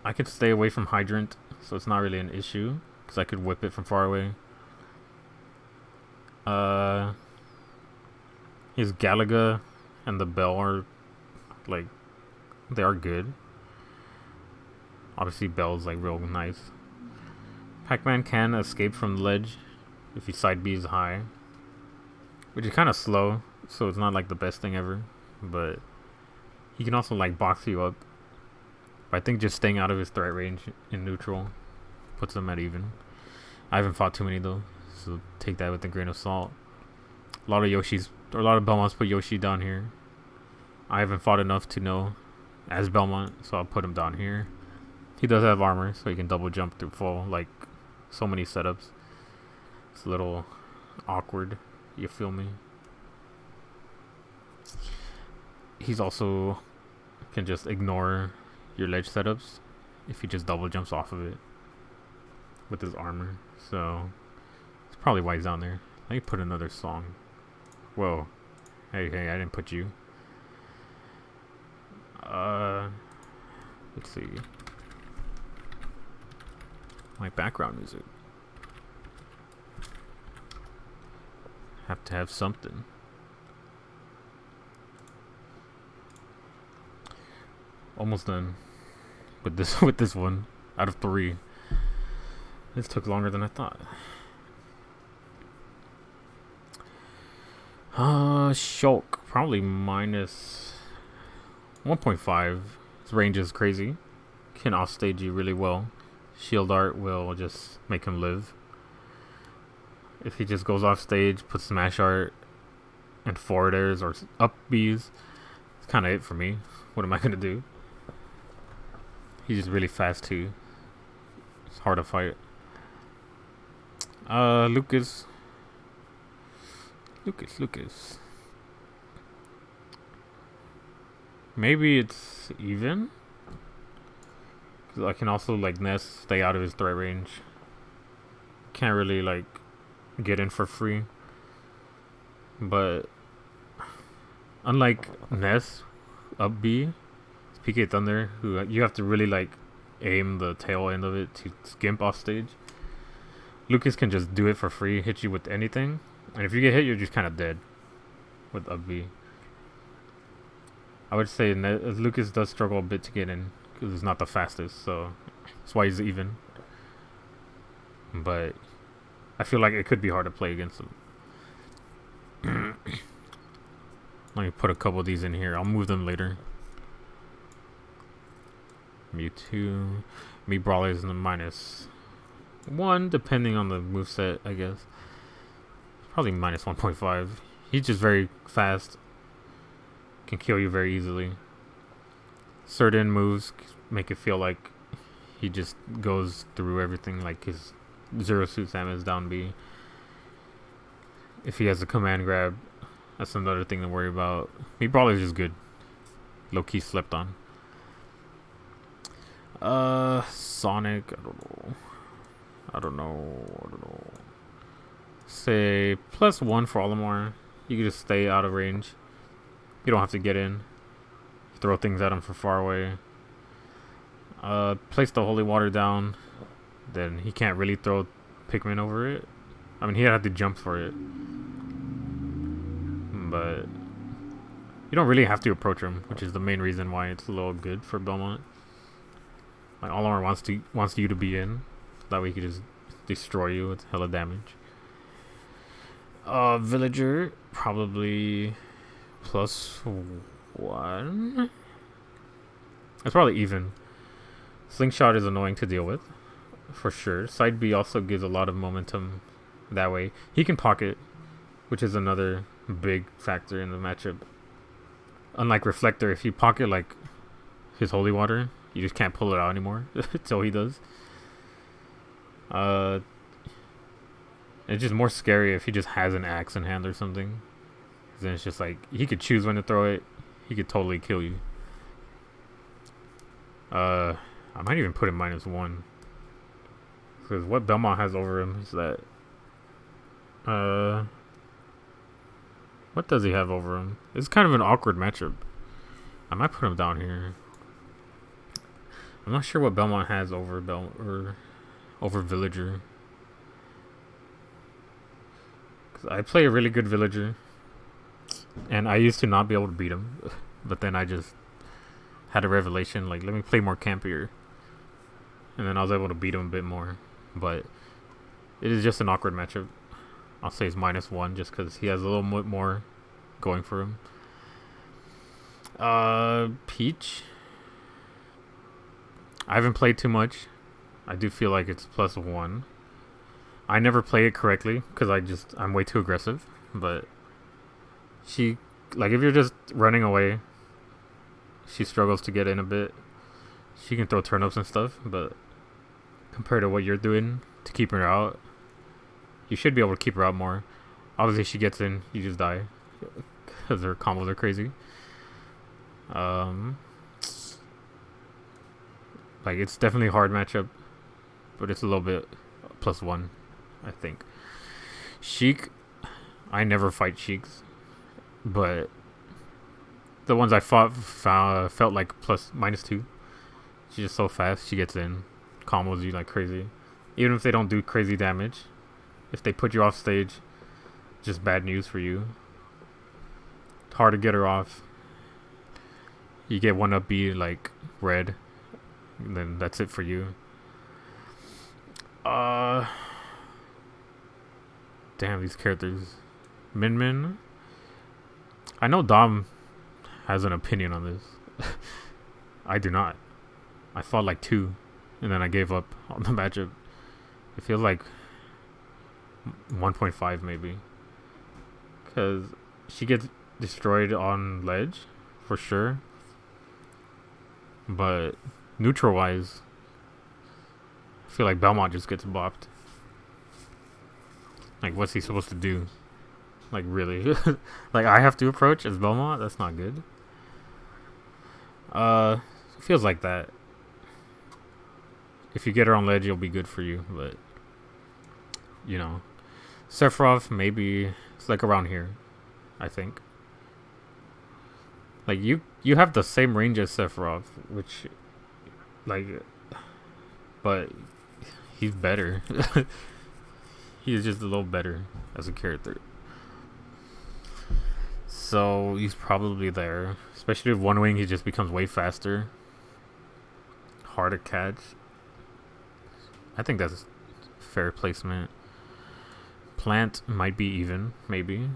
I could stay away from Hydrant, so it's not really an issue, because I could whip it from far away. His Galaga and the Bell are, like, they are good. Obviously, Bell's, like, real nice. Pac-Man can escape from the ledge if he side B's high, which is kind of slow, so it's not, like, the best thing ever, but he can also, like, box you up. But I think just staying out of his threat range in neutral puts him at even. I haven't fought too many, though, so take that with a grain of salt. A lot of Belmonts put Yoshi down here. I haven't fought enough to know as Belmont, so I'll put him down here. He does have armor, so he can double jump through full, like so many setups. It's a little awkward, you feel me? He's also can just ignore your ledge setups if he just double jumps off of it with his armor. So it's probably why he's down there. Let me put another song. Whoa. Hey, I didn't put you. Let's see. My background music. Have to have something. Almost done with this one out of 3. This took longer than I thought. Shulk, probably -1.5. His range is crazy. Can offstage you really well. Shield Art will just make him live. If he just goes off stage, puts Smash Art and forward airs or up Bs, it's kind of it for me. What am I gonna do? He's just really fast too. It's hard to fight. Lucas. Maybe it's even. I can also like Ness, stay out of his threat range. Can't really like get in for free. But unlike Ness, up B, PK Thunder, who you have to really like aim the tail end of it to skimp off stage. Lucas can just do it for free, hit you with anything, and if you get hit, you're just kind of dead with up B. I would say Lucas does struggle a bit to get in because he's not the fastest, so that's why he's even. But I feel like it could be hard to play against him. Let me put a couple of these in here. I'll move them later. Mewtwo. Me Brawler is in the -1, depending on the moveset, I guess. Probably -1.5. He's just very fast. Can kill you very easily. Certain moves make it feel like he just goes through everything, like his Zero Suit Samus down B. If he has a command grab, that's another thing to worry about. Me Brawler is just good. Low key slept on. Sonic, I don't know. Say +1 for Olimar. You can just stay out of range. You don't have to get in. Throw things at him from far away. Place the holy water down. Then he can't really throw Pikmin over it. I mean, he had to jump for it. But you don't really have to approach him, which is the main reason why it's a little good for Belmont. Like, Olimar wants you to be in. That way he can just destroy you with hella damage. Villager, probably +1. It's probably even. Slingshot is annoying to deal with, for sure. Side B also gives a lot of momentum that way. He can pocket, which is another big factor in the matchup. Unlike Reflector, if you pocket like his holy water, you just can't pull it out anymore. So he does. It's just more scary if he just has an axe in hand or something. Then it's just like he could choose when to throw it. He could totally kill you. I might even put him -1. Because what Belmont has over him is that... what does he have over him? It's kind of an awkward matchup. I might put him down here. I'm not sure what Belmont has over over Villager. Cause I play a really good Villager, and I used to not be able to beat him, but then I just had a revelation, like, let me play more campier, and then I was able to beat him a bit more. But it is just an awkward matchup. I'll say it's -1 just because he has a little bit more going for him. Peach. I haven't played too much. I do feel like it's +1. I never play it correctly because I'm way too aggressive. But she, like, if you're just running away, she struggles to get in a bit. She can throw turnips and stuff, but compared to what you're doing to keep her out, you should be able to keep her out more. Obviously, she gets in, you just die because her combos are crazy. Like, it's definitely a hard matchup, but it's a little bit +1, I think. Sheik, I never fight Sheiks, but the ones I fought felt like -2. She's just so fast. She gets in, combos you like crazy. Even if they don't do crazy damage, if they put you off stage, just bad news for you. It's hard to get her off. You get one up B like red, and then that's it for you. Damn, these characters. Min. I know Dom has an opinion on this. I do not. I fought like 2, and then I gave up on the matchup. It feels like 1.5 maybe. Because she gets destroyed on ledge, for sure. But neutral-wise, I feel like Belmont just gets bopped. Like, what's he supposed to do? Like, really? Like, I have to approach as Belmont? That's not good. It feels like that. if you get her on ledge, it'll be good for you. But you know, Sephiroth maybe it's like around here, I think. Like you have the same range as Sephiroth, which like, but he's better. He's just a little better as a character. So he's probably there. Especially with One Wing, he just becomes way faster. Hard to catch. I think that's fair placement. Plant might be even, maybe.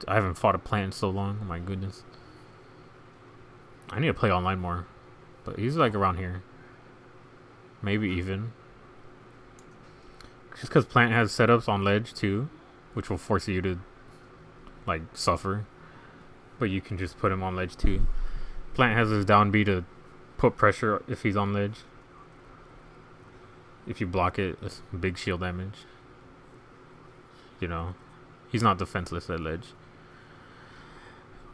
I haven't fought a plant in so long. Oh my goodness. I need to play online more. But he's like around here. Maybe even. Just because Plant has setups on ledge too, which will force you to like suffer. But you can just put him on ledge too. Plant has his down B to put pressure if he's on ledge. If you block it, it's big shield damage. You know, he's not defenseless at ledge.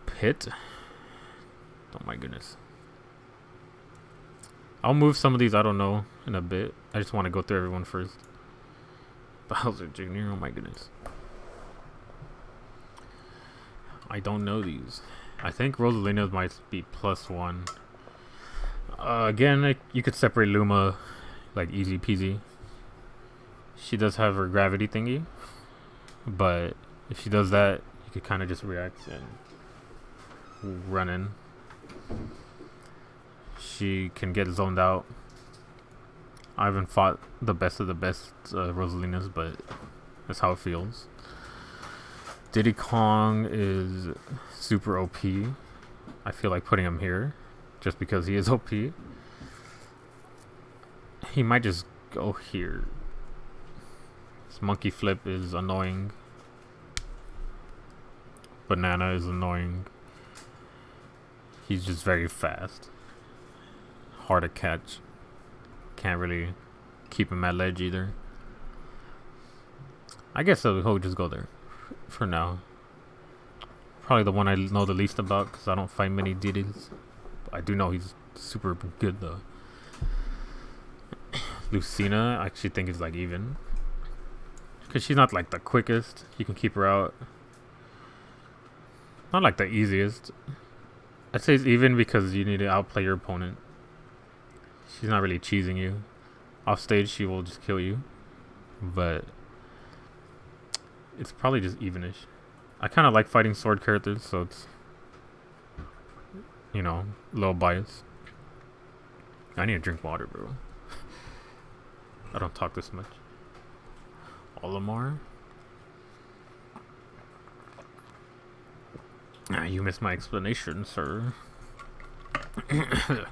Pit. Oh my goodness. I'll move some of these, I don't know, in a bit. I just want to go through everyone first. Bowser Jr., oh my goodness. I don't know these. I think Rosalina's might be +1. Again, you could separate Luma like easy peasy. She does have her gravity thingy. But if she does that, you could kind of just react and run in. She can get zoned out. I haven't fought the best of the best Rosalinas, but that's how it feels. Diddy Kong is super OP. I feel like putting him here just because he is OP. He might just go here. This monkey flip is annoying. Banana is annoying. He's just very fast. Hard to catch. Can't really keep him at ledge either. I guess he'll just go there for now. Probably the one I know the least about because I don't find many Diddies. I do know he's super good though. Lucina, I actually think is like even. Because she's not like the quickest. You can keep her out. Not like the easiest. I'd say it's even because you need to outplay your opponent. She's not really cheesing you. Off stage, she will just kill you. But it's probably just evenish. I kind of like fighting sword characters, so it's, you know, a little biased. I need to drink water, bro. I don't talk this much. Olimar. You missed my explanation, sir. I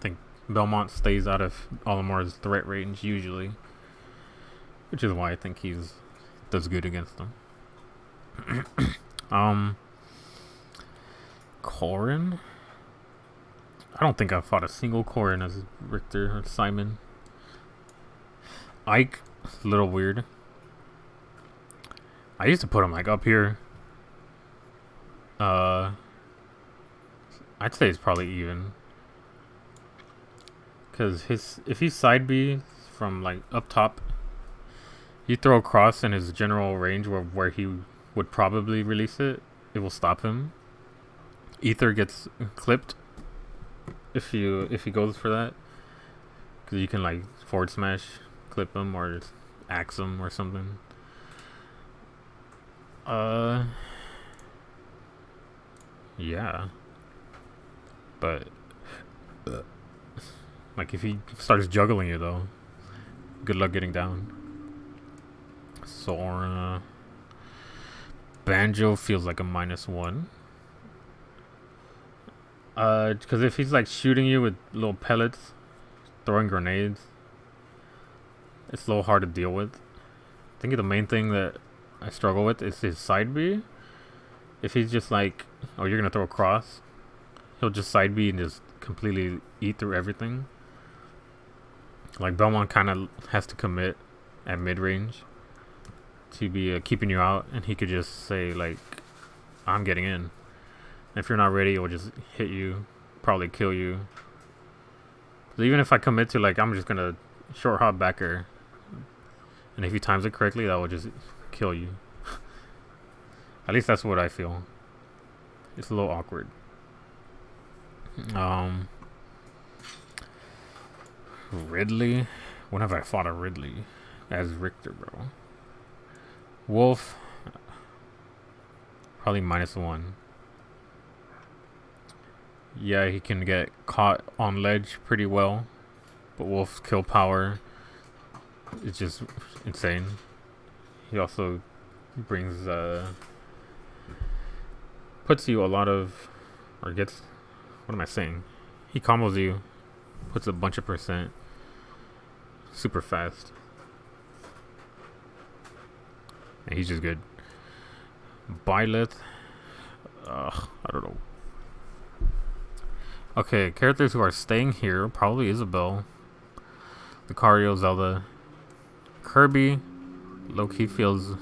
think Belmont stays out of Olimar's threat range usually, which is why I think he's does good against them. Corrin. I don't think I've fought a single Corrin as Richter or Simon. Ike, a little weird. I used to put him like up here. I'd say it's probably even. Cause if he's side B from like up top, you throw a cross in his general range where he would probably release it, it will stop him. Ether gets clipped if he goes for that. Cause you can like forward smash, clip him, or just axe him or something. Yeah. But like if he starts juggling you though, good luck getting down. Sora. Banjo feels like a -1. Because if he's like shooting you with little pellets, throwing grenades, it's a little hard to deal with. I think the main thing that I struggle with is his side B. If he's just like, oh, you're gonna throw a cross, he'll just side B and just completely eat through everything. Like Belmont kind of has to commit at mid range to be keeping you out, and he could just say like, I'm getting in. And if you're not ready, it will just hit you, probably kill you. Even if I commit to, like, I'm just gonna short hop backer, and if he times it correctly, that will just kill you. At least that's what I feel. It's a little awkward. Ridley. When have I fought a Ridley? As Richter, bro. Wolf. Probably -1. Yeah, he can get caught on ledge pretty well. But Wolf's kill power is just insane. He also brings, puts you a lot of, or gets, what am I saying? He combos you, puts a bunch of percent, super fast. And he's just good. Byleth, I don't know. Okay, characters who are staying here, probably Isabel, Lucario, Zelda, Kirby, low-key feels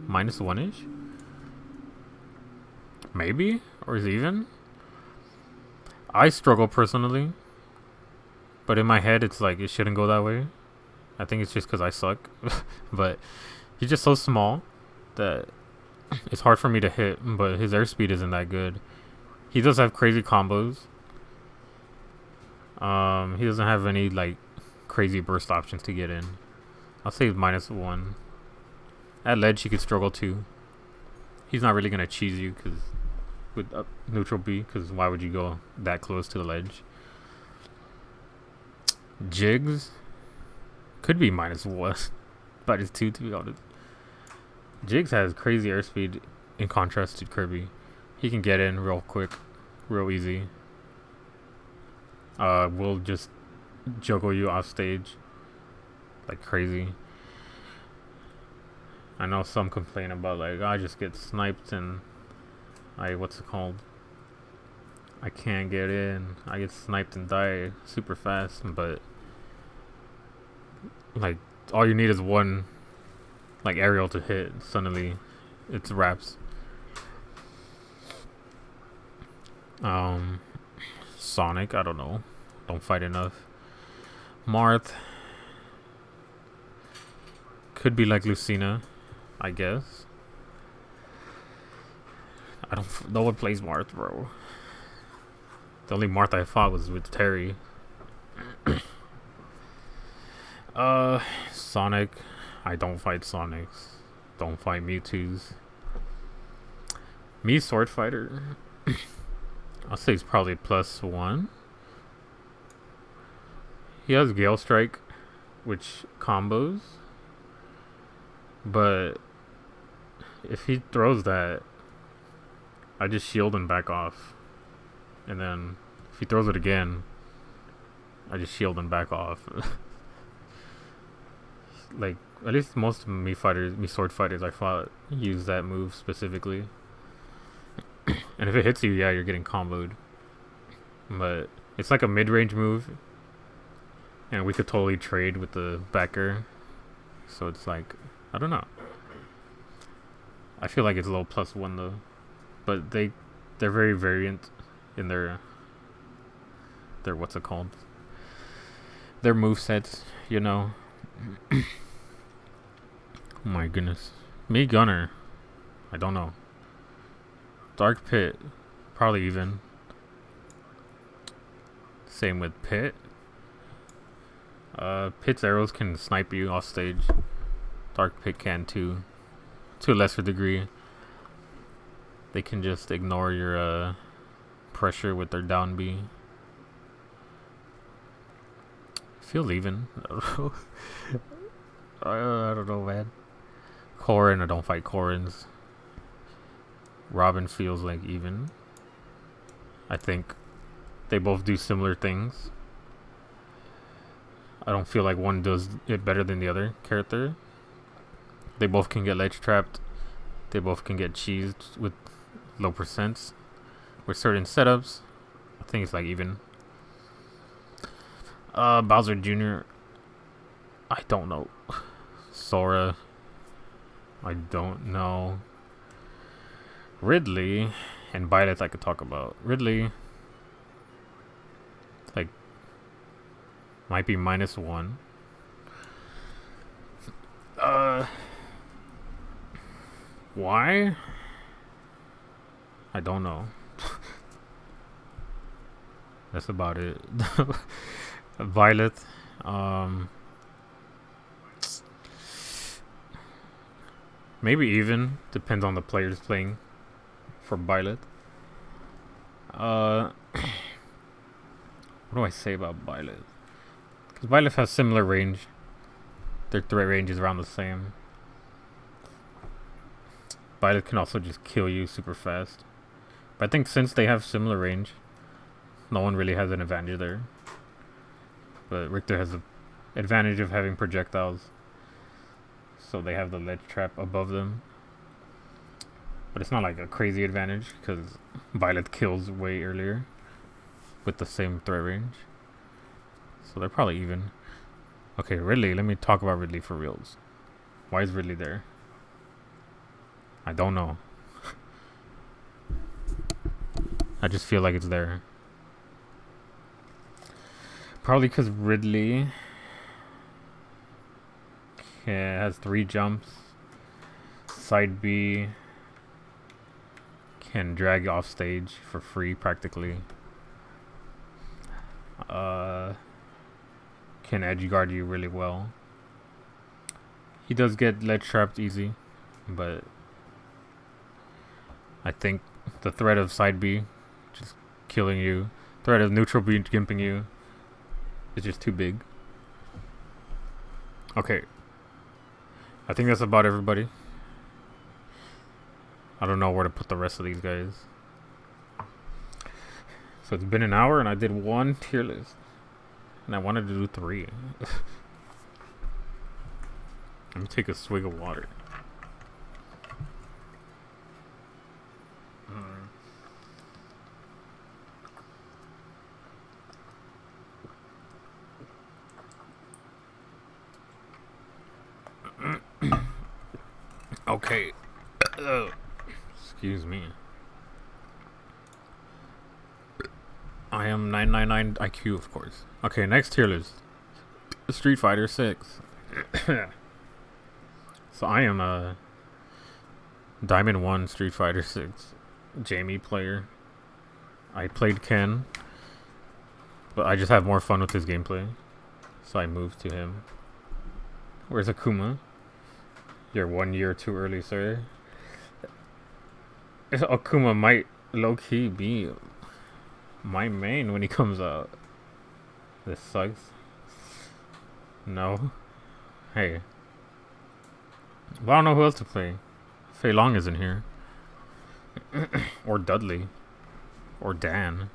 -1-ish? Maybe? Or is it even? I struggle personally, but in my head it's like it shouldn't go that way. I think it's just because I suck. But he's just so small that it's hard for me to hit, but his airspeed isn't that good. He does have crazy combos. He doesn't have any like crazy burst options to get in. I'll say -1. At ledge, he could struggle too. He's not really gonna cheese you because with neutral B, because why would you go that close to the ledge? Jigs could be -1, -2 to be honest. Jigs has crazy airspeed in contrast to Kirby. He can get in real quick, real easy. We'll just juggle you off stage like crazy. I know some complain about like I just get sniped and what's it called? I can't get in. I get sniped and die super fast, but like all you need is one like aerial to hit. Suddenly, it's wraps. Sonic, I don't know. Don't fight enough. Marth could be like Lucina, I guess. No one plays Marth, bro. The only Marth I fought was with Terry. Sonic. I don't fight Sonics. Don't fight Mewtwo's. Me, Sword Fighter. I'll say he's probably +1. He has Gale Strike, which combos. But if he throws that, I just shield and back off. And then if he throws it again, I just shield and back off. Like, at least most of me sword fighters I fought use that move specifically. And if it hits you, yeah, you're getting comboed. But it's like a mid-range move. And we could totally trade with the backer. So it's like, I don't know. I feel like it's a little +1 though. But they're very variant in their what's it called? Their movesets, you know. Oh my goodness. Me Gunner. I don't know. Dark Pit. Probably even. Same with Pit. Pit's arrows can snipe you off stage. Dark Pit can too. To a lesser degree. They can just ignore your pressure with their down B. Feels even. I don't know, man. Corrin, I don't fight Corrins. Robin feels like even. I think they both do similar things. I don't feel like one does it better than the other character. They both can get ledge trapped. They both can get cheesed with low percents. With certain setups, I think it's like even. Bowser Jr. I don't know. Sora. I don't know. Ridley and Byleth I could talk about. Ridley, like Might be -1. Why? I don't know. That's about it. Violet. Maybe even. Depends on the players playing for Violet. What do I say about Violet? Because Violet has similar range. Their threat range is around the same. Violet can also just kill you super fast. But I think since they have similar range, no one really has an advantage there. But Richter has the advantage of having projectiles. So they have the ledge trap above them. But it's not like a crazy advantage because Violet kills way earlier with the same threat range. So they're probably even. Okay, Ridley. Let me talk about Ridley for reals. Why is Ridley there? I don't know. I just feel like it's there. Probably because Ridley has 3 jumps. Side B can drag you off stage for free practically. Can edge guard you really well. He does get ledge trapped easy, but I think the threat of side B just killing you, threat of neutral B gimping you is just too big. Okay. I think that's about everybody. I don't know where to put the rest of these guys. So it's been an hour and I did 1 tier list. And I wanted to do 3. Let me take a swig of water. Okay. Excuse me. I am 999 IQ, of course. Okay, next tier list. Street Fighter 6. So I am a Diamond 1 Street Fighter 6 Jaime player. I played Ken, but I just have more fun with his gameplay. So I moved to him. Where's Akuma? You're 1 year too early, sir. Akuma might low-key be my main when he comes out. This sucks. No. Hey. Well, I don't know who else to play. Fei Long isn't here. Or Dudley. Or Dan.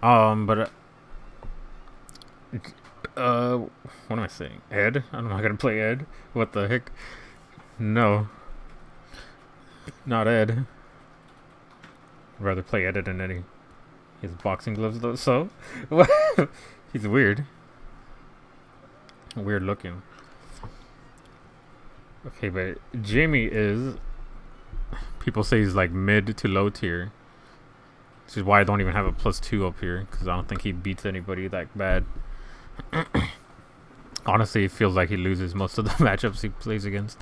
But what am I saying? Ed? I'm not gonna play Ed. What the heck? No. Not Ed. I'd rather play Ed than Eddie. He has boxing gloves though, so he's weird. Weird looking. Okay, but Jaime is, people say he's like mid to low tier. Which is why I don't even have a +2 up here, because I don't think he beats anybody that bad. Honestly, it feels like he loses most of the matchups he plays against.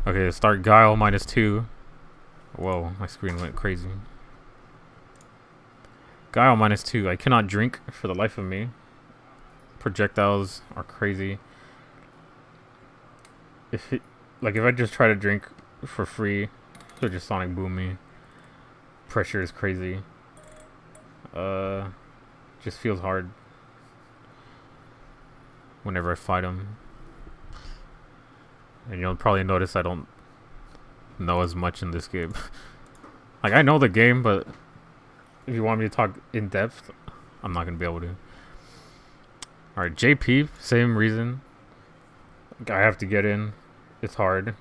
Okay, start Guile -2. Whoa, my screen went crazy. Guile -2. I cannot drink for the life of me. Projectiles are crazy. If I just try to drink for free, he'll just sonic boom me. Pressure is crazy. Just feels hard whenever I fight him. And you'll probably notice I don't know as much in this game. Like, I know the game, but if you want me to talk in depth, I'm not gonna be able to. Alright, JP, same reason. I have to get in. It's hard.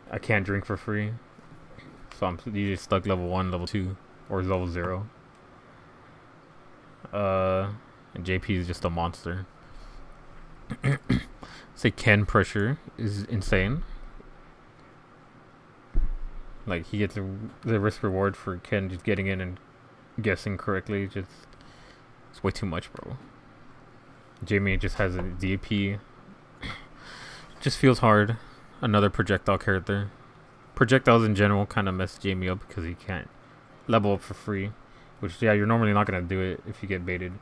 I can't drink for free. So I'm usually stuck level 1, level 2, or level 0. And JP is just a monster. Say Ken pressure is insane. Like, he gets the risk reward for Ken just getting in and guessing correctly. It's way too much, bro. Jaime just has a DP. Just feels hard. Another projectile character. Projectiles in general kind of mess Jaime up because he can't level up for free. Which, yeah, you're normally not going to do it if you get baited.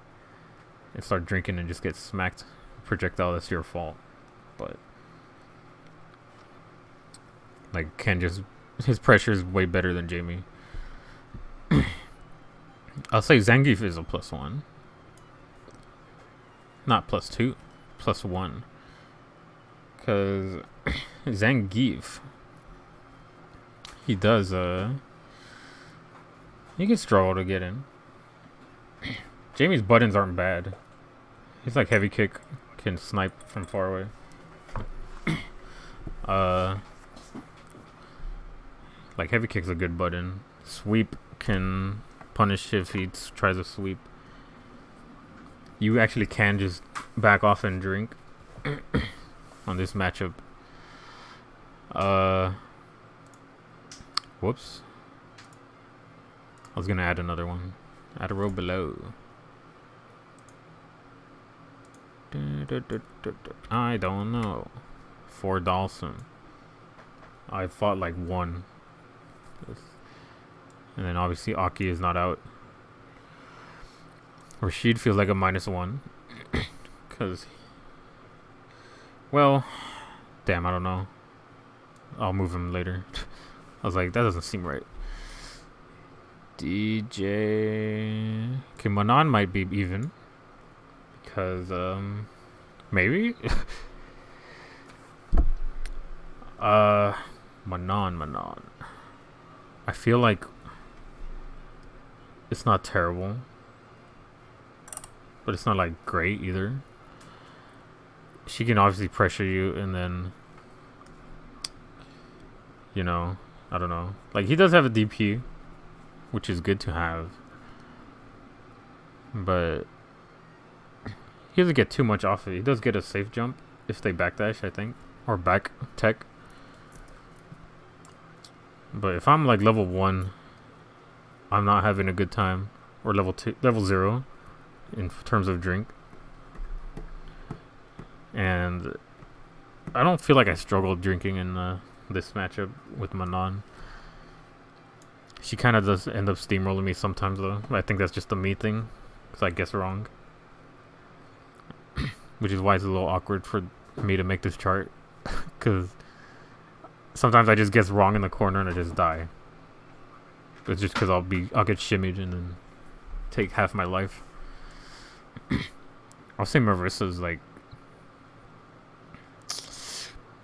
And start drinking and just get smacked. Projectile, that's your fault. But, like, Ken just... His pressure is way better than Jaime. I'll say Zangief is a +1. Not +2. +1. Because Zangief... He does, He can struggle to get in. Jaime's buttons aren't bad. He's like heavy kick, can snipe from far away. Like heavy kick's a good button. Sweep can punish if he tries to sweep. You actually can just back off and drink on this matchup. Whoops. I was gonna add another one. Add a row below. I don't know. For Dawson. I fought like one. And then obviously Aki is not out. Rashid feels like a -1. Because... Well... Damn, I don't know. I'll move him later. I was like, that doesn't seem right. DJ... Okay, Manon might be even. Because, maybe? Manon. I feel like it's not terrible. But it's not, like, great either. She can obviously pressure you and then... You know, I don't know. Like, he does have a DP, which is good to have. But he doesn't get too much off it. He does get a safe jump if they backdash, I think. Or back tech. But if I'm like level 1, I'm not having a good time. Or level 0 in terms of drink. And I don't feel like I struggled drinking in this matchup with Manon. She kind of does end up steamrolling me sometimes though. I think that's just a me thing. Because I guess wrong. Which is why it's a little awkward for me to make this chart. Because sometimes I just guess wrong in the corner and I just die. But it's just because I'll get shimmied and then take half my life. I'll say Marissa's like...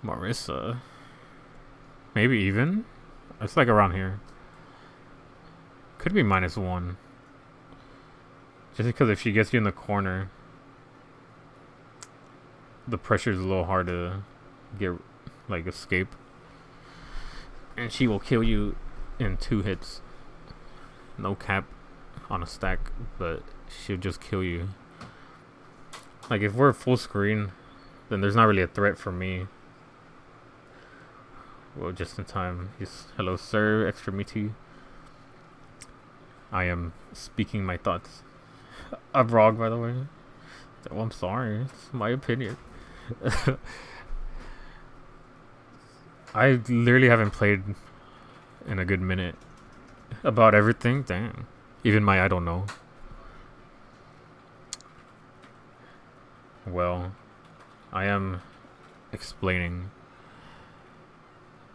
Marissa... Maybe even? It's like around here. Could be -1. Just because if she gets you in the corner, the pressure is a little hard to get, like, escape. And she will kill you in 2 hits. No cap on a stack, but she'll just kill you. Like, if we're full screen, then there's not really a threat for me. Well, just in time. Yes, hello, sir. Extra meaty. I am speaking my thoughts. I'm wrong, by the way. Oh, I'm sorry. It's my opinion. I literally haven't played in a good minute about everything. Damn. Even my I don't know. Well, I am explaining.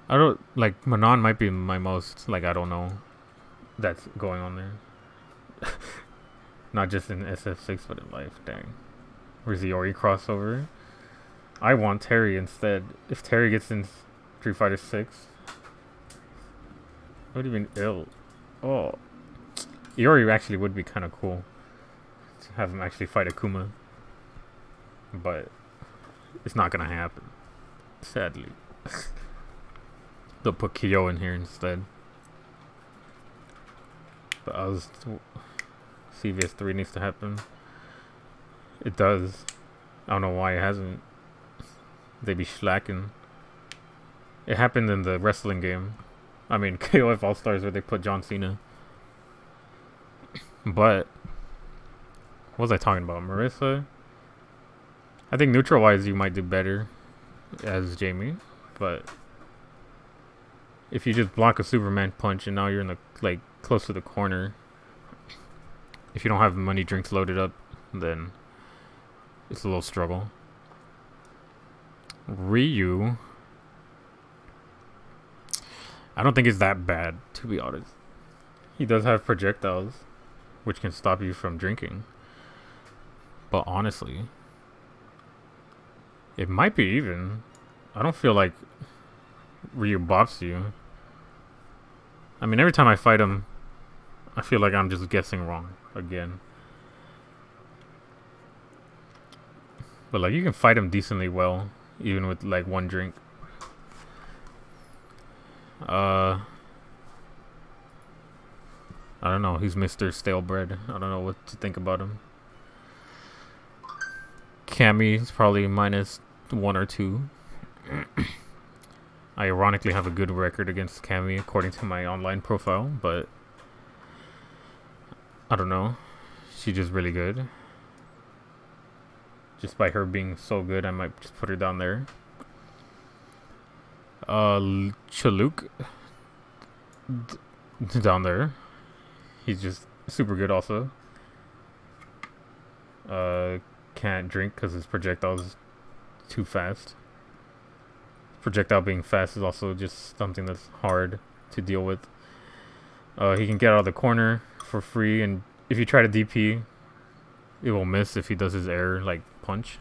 I don't, like, Manon might be my most, like, I don't know, that's going on there. Not just in SF6, but in life, dang. Where's the Ori crossover? I want Terry instead. If Terry gets in Street Fighter 6. What do you mean, ill? Oh. Iori actually would be kind of cool. To have him actually fight Akuma. But it's not going to happen. Sadly. They'll put Kyo in here instead. But CVS 3 needs to happen. It does. I don't know why it hasn't. They be slacking. It happened in the wrestling game. I mean, KOF All Stars where they put John Cena. But what was I talking about? Marissa? I think neutral wise you might do better as Jaime, but if you just block a Superman punch and now you're in the like close to the corner, if you don't have money drinks loaded up, then it's a little struggle. Ryu, I don't think it's that bad, to be honest. He does have projectiles, which can stop you from drinking. But honestly, it might be even. I don't feel like Ryu bops you. I mean, every time I fight him, I feel like I'm just guessing wrong again. But like, you can fight him decently well, even with like one drink. I don't know. He's Mr. Stale Bread. I don't know what to think about him. Cammy is probably -1 or 2. I ironically have a good record against Cammy according to my online profile, but I don't know. She's just really good. Just by her being so good, I might just put her down there. Chaluk down there. He's just super good also. Can't drink because his projectile is too fast. Projectile being fast is also just something that's hard to deal with. He can get out of the corner for free, and if you try to DP, it will miss if he does his air like punch.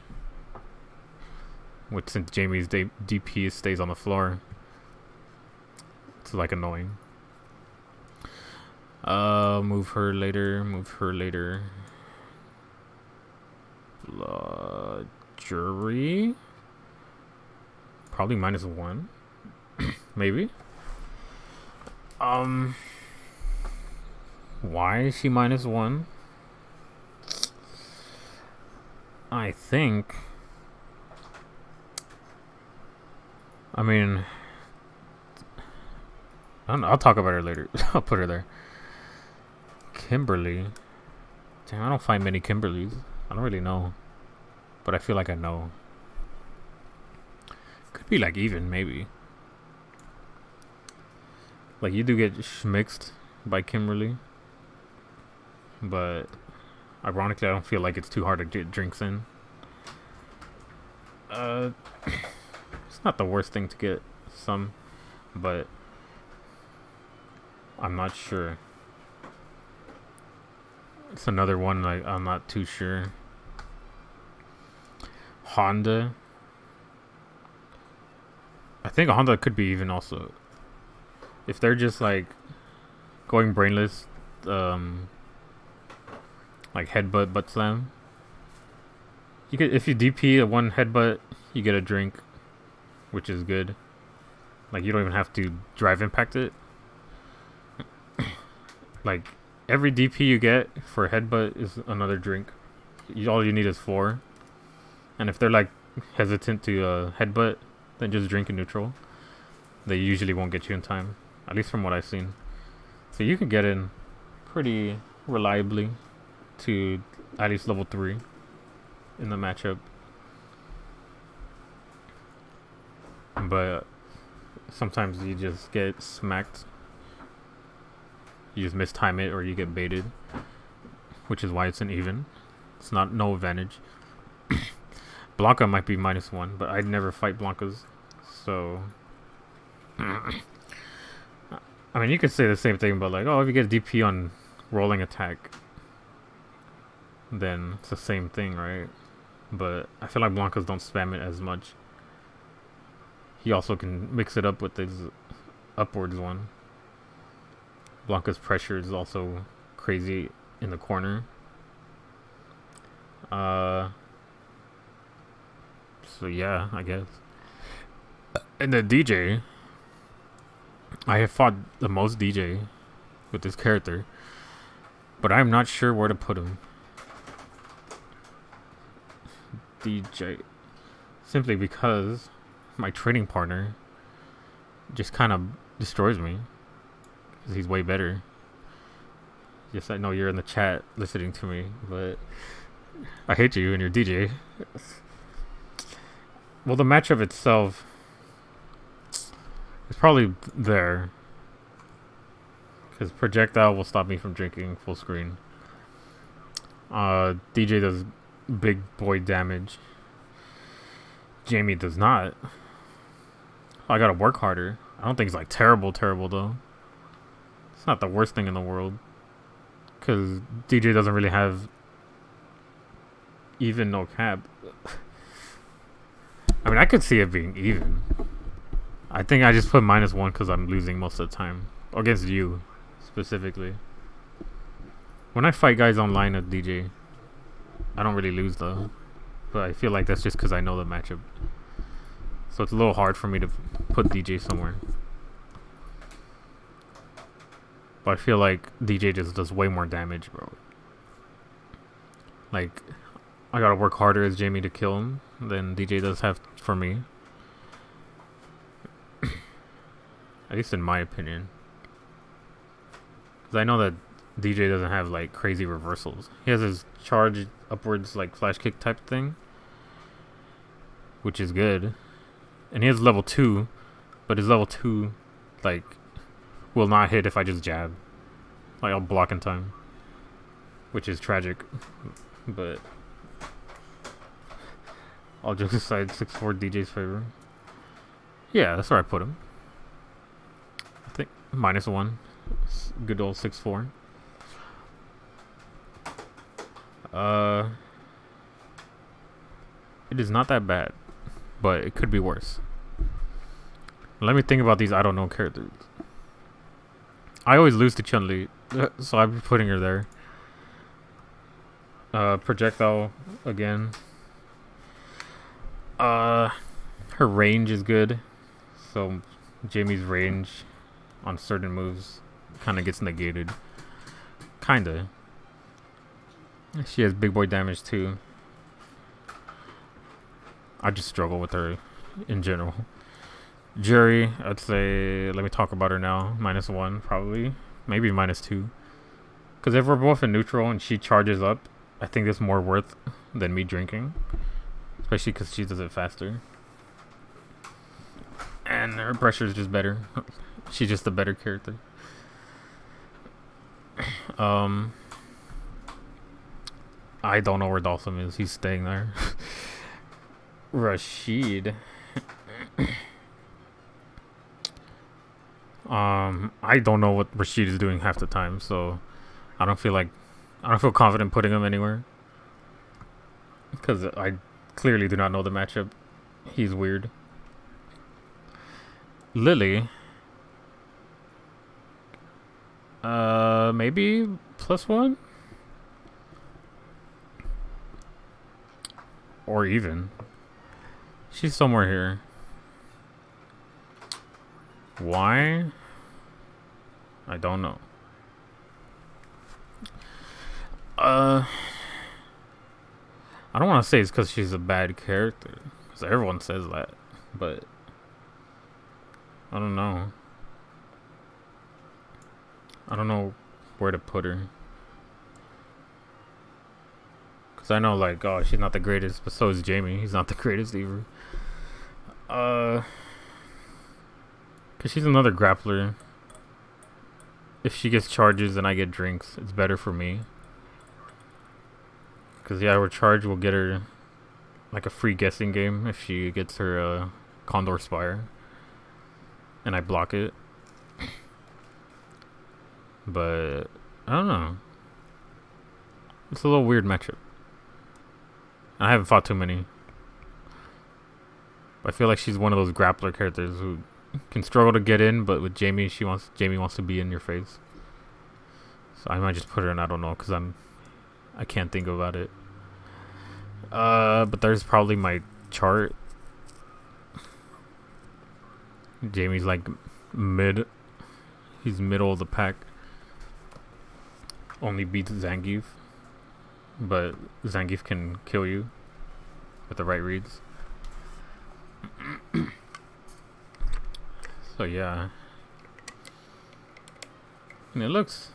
Which, since Jaime's DP stays on the floor, it's like annoying. Move her later. Jury, probably -1, maybe. Why is she -1? I think. I mean, I don't know, I'll talk about her later. I'll put her there. Kimberly. Damn, I don't find many Kimberlys. I don't really know, but I feel like I know. Could be like even, maybe. Like, you do get mixed by Kimberly, but ironically, I don't feel like it's too hard to get drinks in. It's not the worst thing to get some, but I'm not sure. It's another one like I'm not too sure. Honda. I think Honda could be even also. If they're just like going brainless, like headbutt, butt slam. You could, if you DP a one headbutt, you get a drink, which is good. Like, you don't even have to drive impact it. Like, every DP you get for a headbutt is another drink. All you need is 4. And if they're like hesitant to headbutt, then just drink in neutral. They usually won't get you in time, at least from what I've seen. So you can get in pretty reliably to at least level 3 in the matchup. But sometimes you just get smacked. You just mistime it or you get baited, which is why it's an even. It's not no advantage. Blanca might be -1, but I'd never fight Blancas, so I mean, you could say the same thing about like, oh, if you get DP on rolling attack, then it's the same thing, right? But I feel like Blancas don't spam it as much. He also can mix it up with his upwards one. Blanca's pressure is also crazy in the corner. So yeah, I guess. And the DJ, I have fought the most DJ with this character, but I'm not sure where to put him. DJ, simply because my training partner just kind of destroys me, because he's way better. Yes, I know you're in the chat listening to me, but I hate you and your DJ. Well, the matchup itself is probably there. Because projectile will stop me from drinking full screen. DJ does big boy damage. Jaime does not. I gotta work harder. I don't think it's like terrible though. It's not the worst thing in the world. Because DJ doesn't really have even no cap. I mean, I could see it being even. I think I just put -1 because I'm losing most of the time. Against you, specifically. When I fight guys online at DJ, I don't really lose though. But I feel like that's just because I know the matchup. So it's a little hard for me to put DJ somewhere. But I feel like DJ just does way more damage, bro. Like, I gotta work harder as Jaime to kill him than DJ does have for me. At least in my opinion. Because I know that DJ doesn't have like crazy reversals. He has his charge upwards like flash kick type thing, which is good. And he has level 2, but his level 2 like will not hit if I just jab. Like, I'll block in time, which is tragic. But all jokes aside, 6'4" DJ's favor. Yeah, that's where I put him. I think -1. Good old 6'4". It is not that bad, but it could be worse. Let me think about these I don't know characters. I always lose to Chun-Li, so I'm putting her there. Projectile again. Her range is good, so Jaime's range on certain moves kind of gets negated. Kinda. She has big boy damage too. I just struggle with her in general. Jury, I'd say, let me talk about her now. -1 probably, maybe -2. Because if we're both in neutral and she charges up, I think it's more worth than me drinking. Especially because she does it faster. And her pressure is just better. She's just a better character. I don't know where Dalsum is. He's staying there. Rashid. I don't know what Rashid is doing half the time, so I don't feel confident putting him anywhere. Because I clearly do not know the matchup. He's weird. Lily. Maybe +1? Or even. She's somewhere here. Why? I don't know. I don't want to say it's because she's a bad character, because everyone says that, but I don't know. I don't know where to put her. Because I know, like, oh, she's not the greatest, but so is Jaime. He's not the greatest either. Because she's another grappler. If she gets charges and I get drinks, it's better for me. Because, yeah, her charge will get her, like, a free guessing game if she gets her Condor Spire. And I block it. But I don't know. It's a little weird matchup. I haven't fought too many. I feel like she's one of those grappler characters who can struggle to get in, but with Jaime, Jaime wants to be in your face. So I might just put her in, I don't know, because I can't think about it. But there's probably my chart. Jaime's like mid. He's middle of the pack. Only beats Zangief. But Zangief can kill you with the right reads. So yeah. And it looks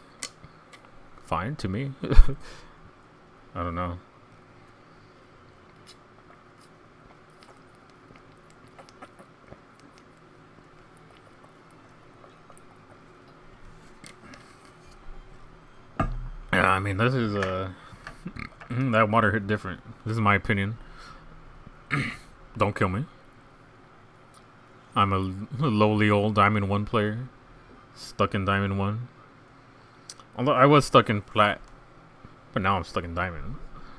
fine to me. I don't know. I mean, this is that water hit different. This is my opinion. Don't kill me. I'm a lowly old Diamond 1 player. Stuck in Diamond 1. Although I was stuck in Plat. But now I'm stuck in Diamond.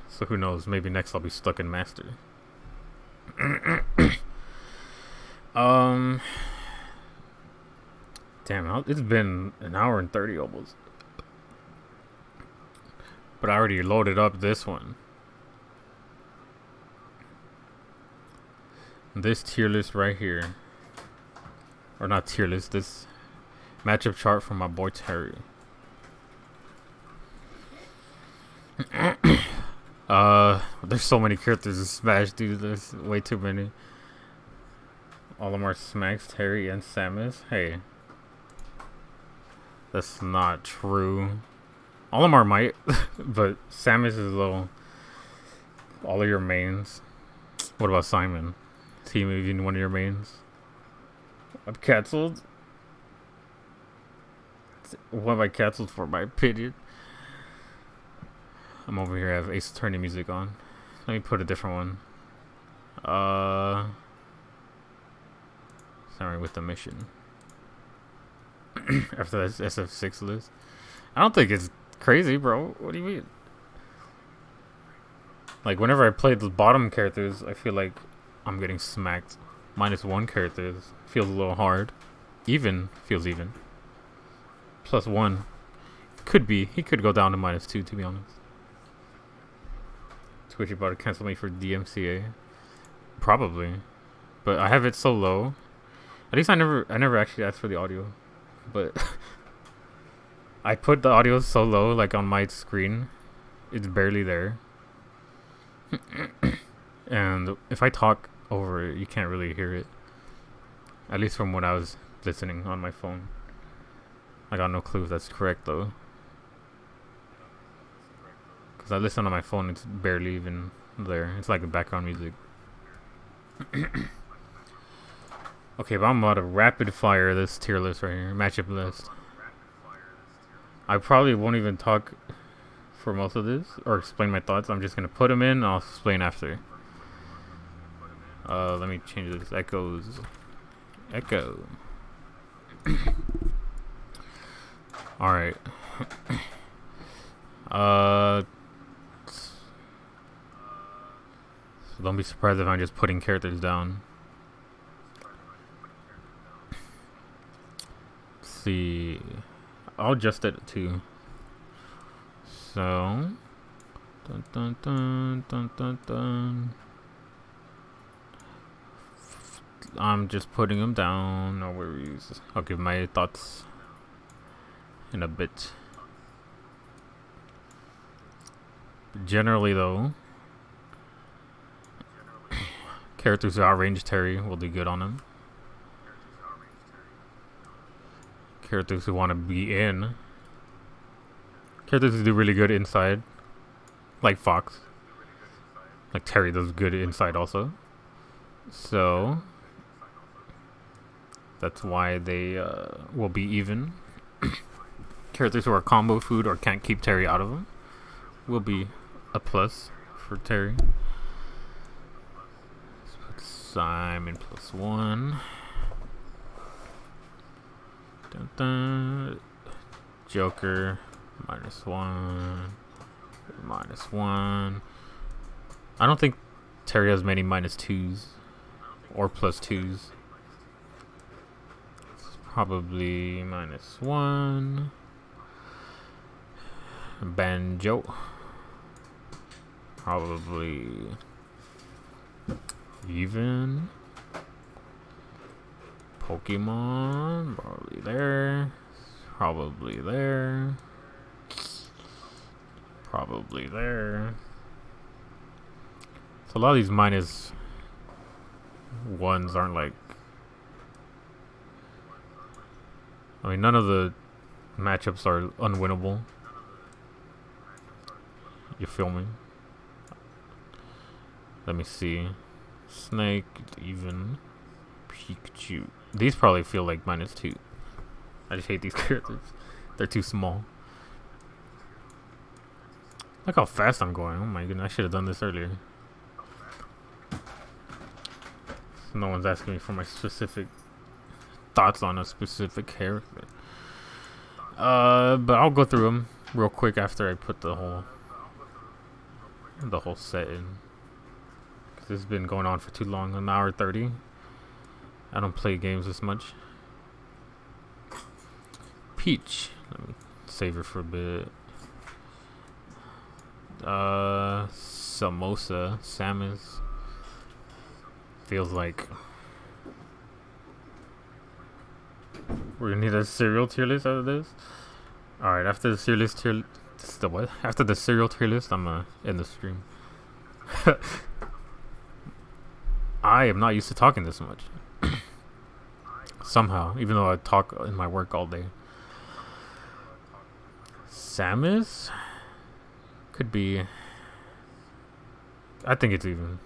So who knows, maybe next I'll be stuck in Master. Damn, it's been an hour and 30 almost. But I already loaded up this one. This tier list right here. Or not tier list, this matchup chart from my boy Terry. There's so many characters in Smash, dude. There's way too many. All of them are Smacks, Terry, and Samus. Hey. That's not true. All of them are Might, but Samus is low. All of your mains. What about Simon? Is he even one of your mains? I'm cancelled. What am I cancelled for, my opinion? I'm over here, I have Ace Attorney music on. Let me put a different one. Sorry, with the mission. After that SF6 list. I don't think it's crazy, bro. What do you mean? Like, whenever I play the bottom characters, I feel like I'm getting smacked. -1 characters feels a little hard. Even feels even. +1 could be. He could go down to -2, to be honest. Twitch about to cancel me for DMCA. Probably. But I have it so low. At least I never actually asked for the audio. But I put the audio so low, like on my screen. It's barely there. And if I talk over it, you can't really hear it. At least from when I was listening on my phone. I got no clue if that's correct though. Because I listen on my phone, it's barely even there. It's like the background music. Okay, but I'm about to rapid fire this tier list right here. Matchup list. I probably won't even talk for most of this or explain my thoughts. I'm just going to put them in and I'll explain after. Let me change this. Echoes. Echo. Alright. So don't be surprised if I'm just putting characters down. Let's see. I'll adjust it too. So. Dun dun dun dun dun dun. I'm just putting them down. No worries. I'll give my thoughts in a bit. Generally, though, characters who outrange Terry will do good on him. Characters who want to be in. Characters who do really good inside, like Fox. Like Terry does good inside also. So that's why they will be even. Characters who are combo food or can't keep Terry out of them will be a plus for Terry. Let's put Simon +1. Dun dun. Joker -1. -1. I don't think Terry has many -2s or +2s. It's probably -1. Banjo. Probably even. Pokemon. Probably there. Probably there. Probably there. So a lot of these -1s aren't like. I mean, none of the matchups are unwinnable. You feel me? Let me see. Snake, even. Pikachu. These probably feel like -2. I just hate these characters. They're too small. Look how fast I'm going. Oh my goodness, I should have done this earlier. So no one's asking me for my specific thoughts on a specific character. But I'll go through them real quick after I put the whole set in. Cause this has been going on for too long, an hour 30. I don't play games this much. Peach. Let me save her for a bit. Samosa. Samus. Feels like we're gonna need a cereal tier list out of this. Alright, after the cereal list tier After the cereal tier list, I'm gonna end the stream. I am not used to talking this much. Somehow, even though I talk in my work all day. Samus? Could be. I think it's even.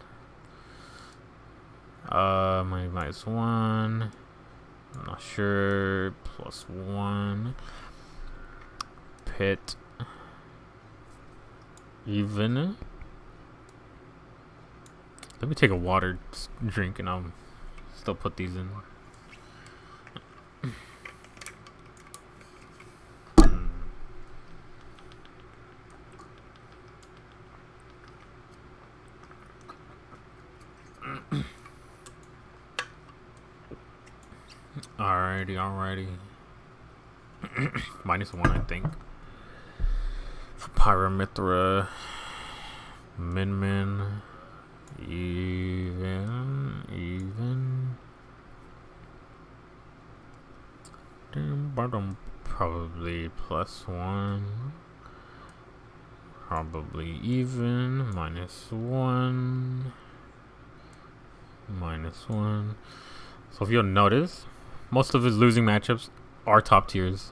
Minus 1. I'm not sure. Plus 1. Pit. Even. Let me take a water drink and I'll still put these in. Alrighty. Minus 1, I think. For Pyramithra. Min. Even. Probably plus 1. Probably even. Minus 1. So if you'll notice, most of his losing matchups are top tiers.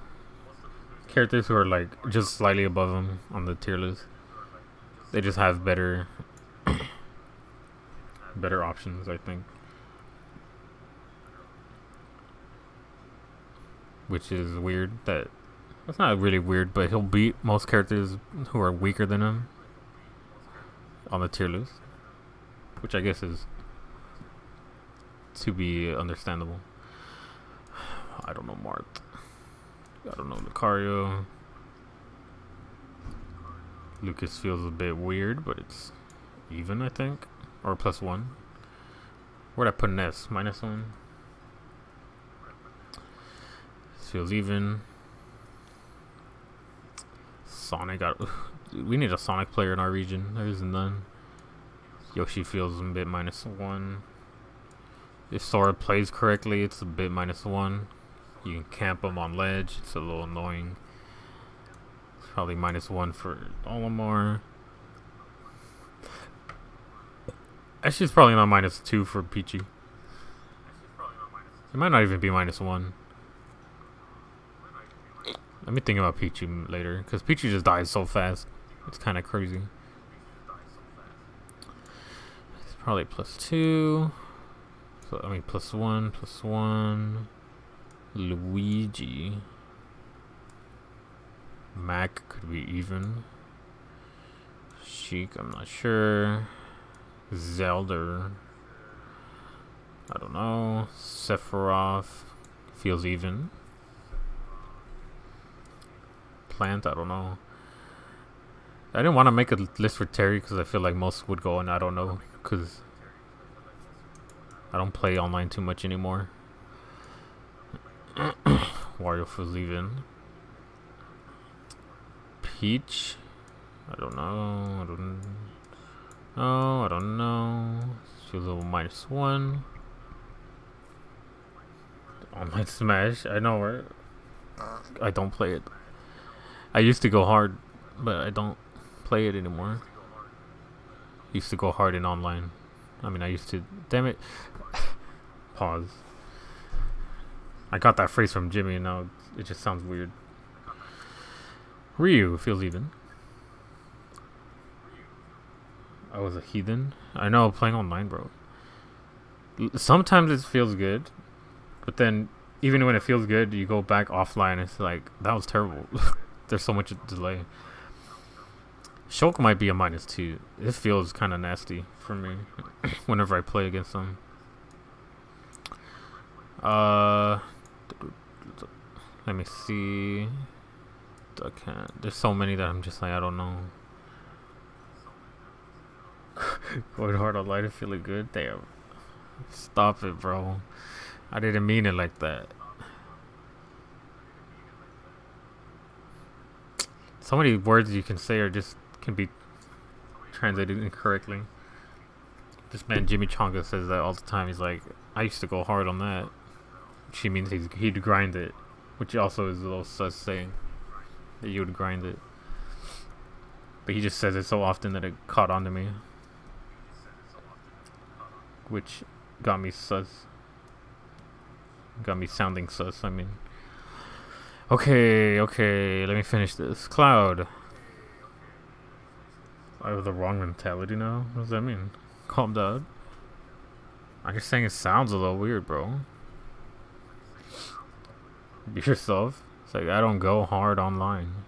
Characters who are like just slightly above him on the tier list. They just have better options, I think. Which is weird. That's not really weird, but he'll beat most characters who are weaker than him on the tier list. Which I guess is to be understandable. I don't know Mart. I don't know Lucario. Lucas feels a bit weird, but it's even, I think. Or plus 1. Where'd I put an S? Minus 1. This feels even. Sonic. We need a Sonic player in our region. There is none. Yoshi feels a bit minus 1. If Sora plays correctly, it's a bit minus 1. You can camp him on ledge. It's a little annoying. It's probably minus 1 for Olimar. Actually, it's probably not minus 2 for Peachy. It might not even be minus 1. Let me think about Peachy later, because Peachy just dies so fast. It's kind of crazy. It's probably plus 2. So, I mean, plus 1. Luigi. Mac could be even. Sheik, I'm not sure. Zelda. I don't know. Sephiroth feels even. Plant, I don't know. I didn't want to make a list for Terry because I feel like most would go and I don't know because I don't play online too much anymore. Wario feels even. Peach, I don't know. I don't know. Feels a little minus 1. Online Smash, I know, right? I don't play it. I used to go hard, but I don't play it anymore. Used to go hard in online. I mean, I used to. Damn it. Pause. I got that phrase from Jimmy, and now it just sounds weird. Ryu feels even. I was a heathen. I know, playing online, bro. Sometimes it feels good, but then even when it feels good, you go back offline. It's like that was terrible. There's so much delay. Shulk might be a -2. It feels kind of nasty for me whenever I play against them. Let me see. I can't. There's so many that I'm just like, I don't know. Going hard online and feeling good? Damn. Stop it, bro. I didn't mean it like that. So many words you can say are just can be translated incorrectly. This man Jimmy Chonga says that all the time. He's like, I used to go hard on that. She means he'd grind it, which also is a little sus saying that you would grind it. But he just says it so often that it caught on to me, which got me sus. Got me sounding sus, I mean. Okay, let me finish this. Cloud. I have the wrong mentality now? What does that mean? Calm down. I'm just saying it sounds a little weird, bro. Be yourself. It's like, I don't go hard online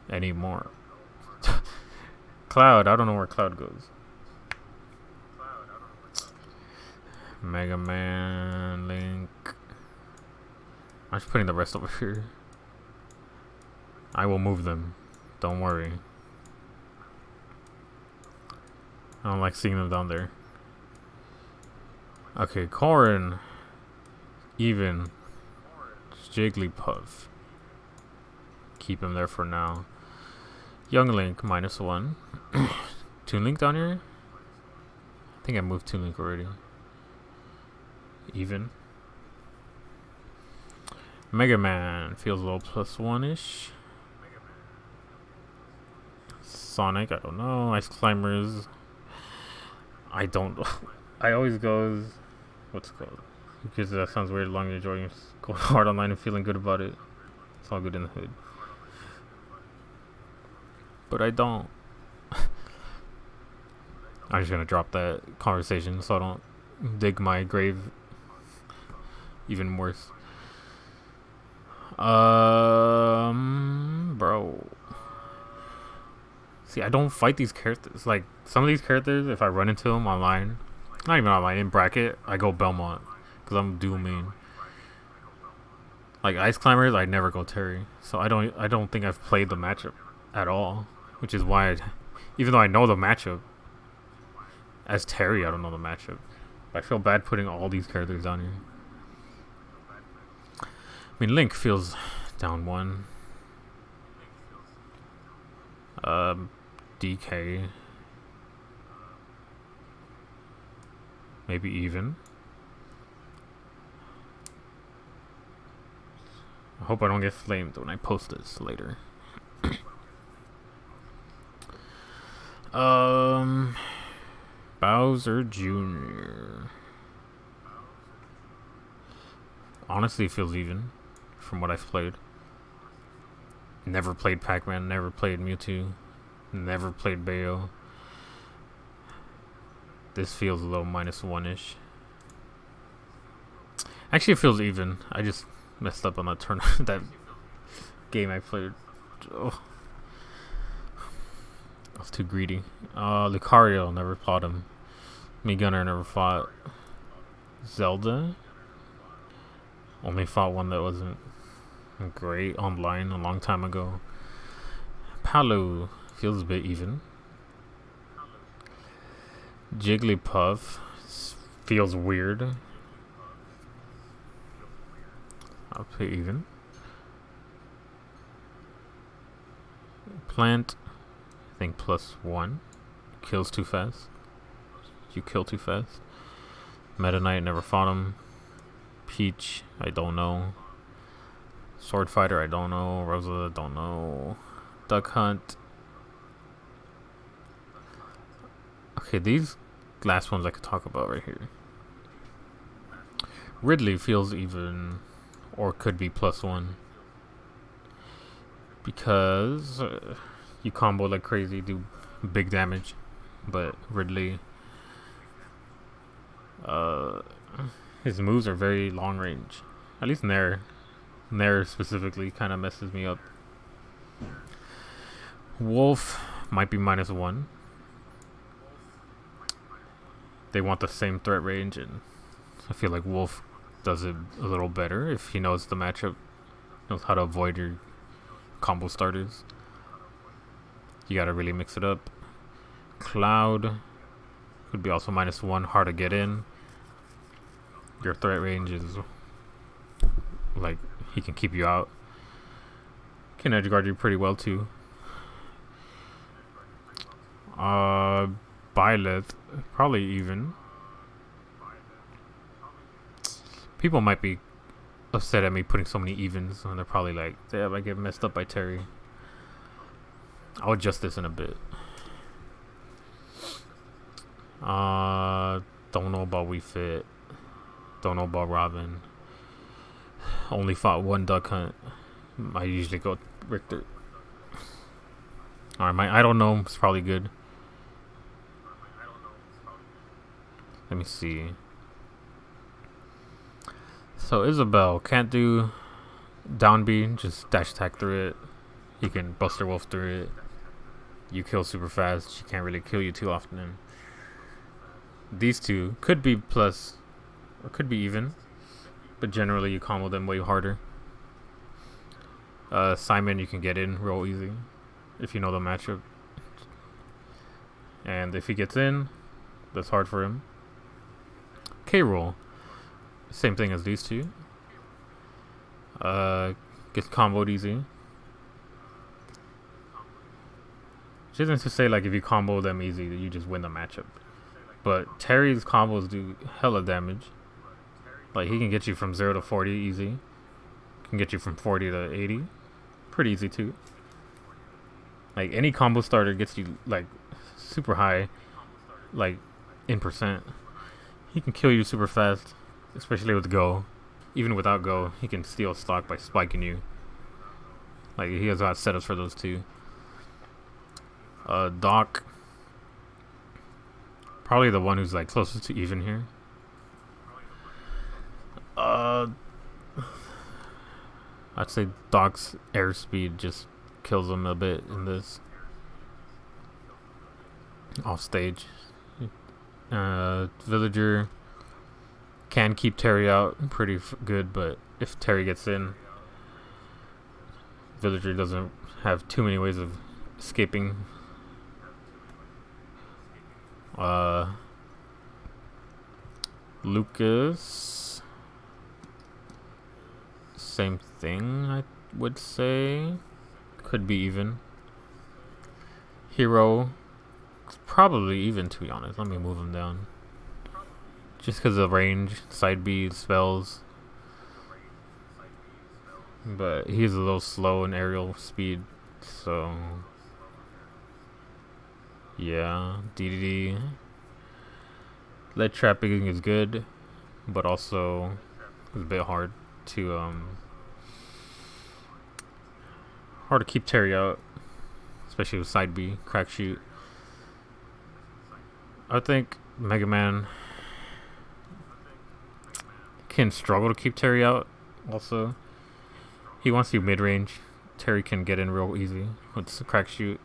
anymore. Cloud, I don't know where Cloud goes. Mega Man, Link. I'm just putting the rest over here. I will move them. Don't worry. I don't like seeing them down there. Okay, Corrin. Even. Jigglypuff. Keep him there for now. Young Link, -1. Toon Link down here? I think I moved Toon Link already. Even. Mega Man feels a little +1-ish. Sonic, I don't know. Ice Climbers. I don't. I always goes. What's it called? Because that sounds weird. Long enjoying going hard online and feeling good about it. It's all good in the hood. But I don't. I'm just gonna drop that conversation so I don't dig my grave even worse. Bro. See, I don't fight these characters. Like, some of these characters, if I run into them online, not even online, in bracket, I go Belmont. Because I'm dual main. Like, Ice Climbers, I never go Terry. So I don't think I've played the matchup at all. Which is why, even though I know the matchup, as Terry, I don't know the matchup. I feel bad putting all these characters down here. I mean, Link feels down 1. DK. Maybe even. I hope I don't get flamed when I post this later. Bowser Jr. Honestly, it feels even from what I've played. Never played Pac-Man, never played Mewtwo, never played Bayo. This feels a little -1-ish. Actually, it feels even. I just messed up on that turn that game I played. Oh. I was too greedy. Lucario, never fought him. Me Gunner never fought. Zelda. Only fought one that wasn't great online a long time ago. Palu feels a bit even. Jigglypuff feels weird. I'll pay even. Plant, I think +1. Kills too fast. You kill too fast. Meta Knight, never fought him. Peach, I don't know. Sword Fighter, I don't know. Rosa, don't know. Duck Hunt. Okay, these last ones I could talk about right here. Ridley feels even, or could be +1. Because you combo like crazy, do big damage. But Ridley, his moves are very long range. At least Nair. Nair specifically kind of messes me up. Wolf, might be -1. They want the same threat range, and I feel like Wolf does it a little better if he knows the matchup, knows how to avoid your combo starters. You gotta really mix it up. Cloud could be also -1, hard to get in. Your threat range is like he can keep you out. Can edge guard you pretty well too. Byleth, probably even. People might be upset at me putting so many evens, and they're probably like, damn, I get messed up by Terry. I'll adjust this in a bit. Don't know about We Fit. Don't know about Robin. Only fought one duck hunt. I usually go Richter. Alright, my I don't know is probably good. Let me see. So Isabel can't do down B, just dash attack through it. He can Buster Wolf through it. You kill super fast. She can't really kill you too often. These two could be plus or could be even, but generally you combo them way harder. Simon you can get in real easy if you know the matchup, and if he gets in, that's hard for him. K-Roll, same thing as these two. Gets comboed easy. Which isn't to say like if you combo them easy that you just win the matchup, but Terry's combos do hella damage. Like he can get you from 0 to 40 easy. Can get you from 40 to 80, pretty easy too. Like any combo starter gets you like super high, like in percent. He can kill you super fast, especially with Go. Even without Go, he can steal stock by spiking you. Like he has got setups for those too. Doc, probably the one who's like closest to even here. I'd say Doc's airspeed just kills him a bit in this off stage. Villager can keep Terry out pretty good, but if Terry gets in, Villager doesn't have too many ways of escaping. Lucas, same thing I would say, could be even. Hero, probably even to be honest. Let me move him down. Just because of range, side B, spells. But he's a little slow in aerial speed, so yeah. DDD. Lead trapping is good, but also it's a bit hard to keep Terry out, especially with side B, crack shoot. I think Mega Man can struggle to keep Terry out. Also, he wants you mid range. Terry can get in real easy with crack shoot,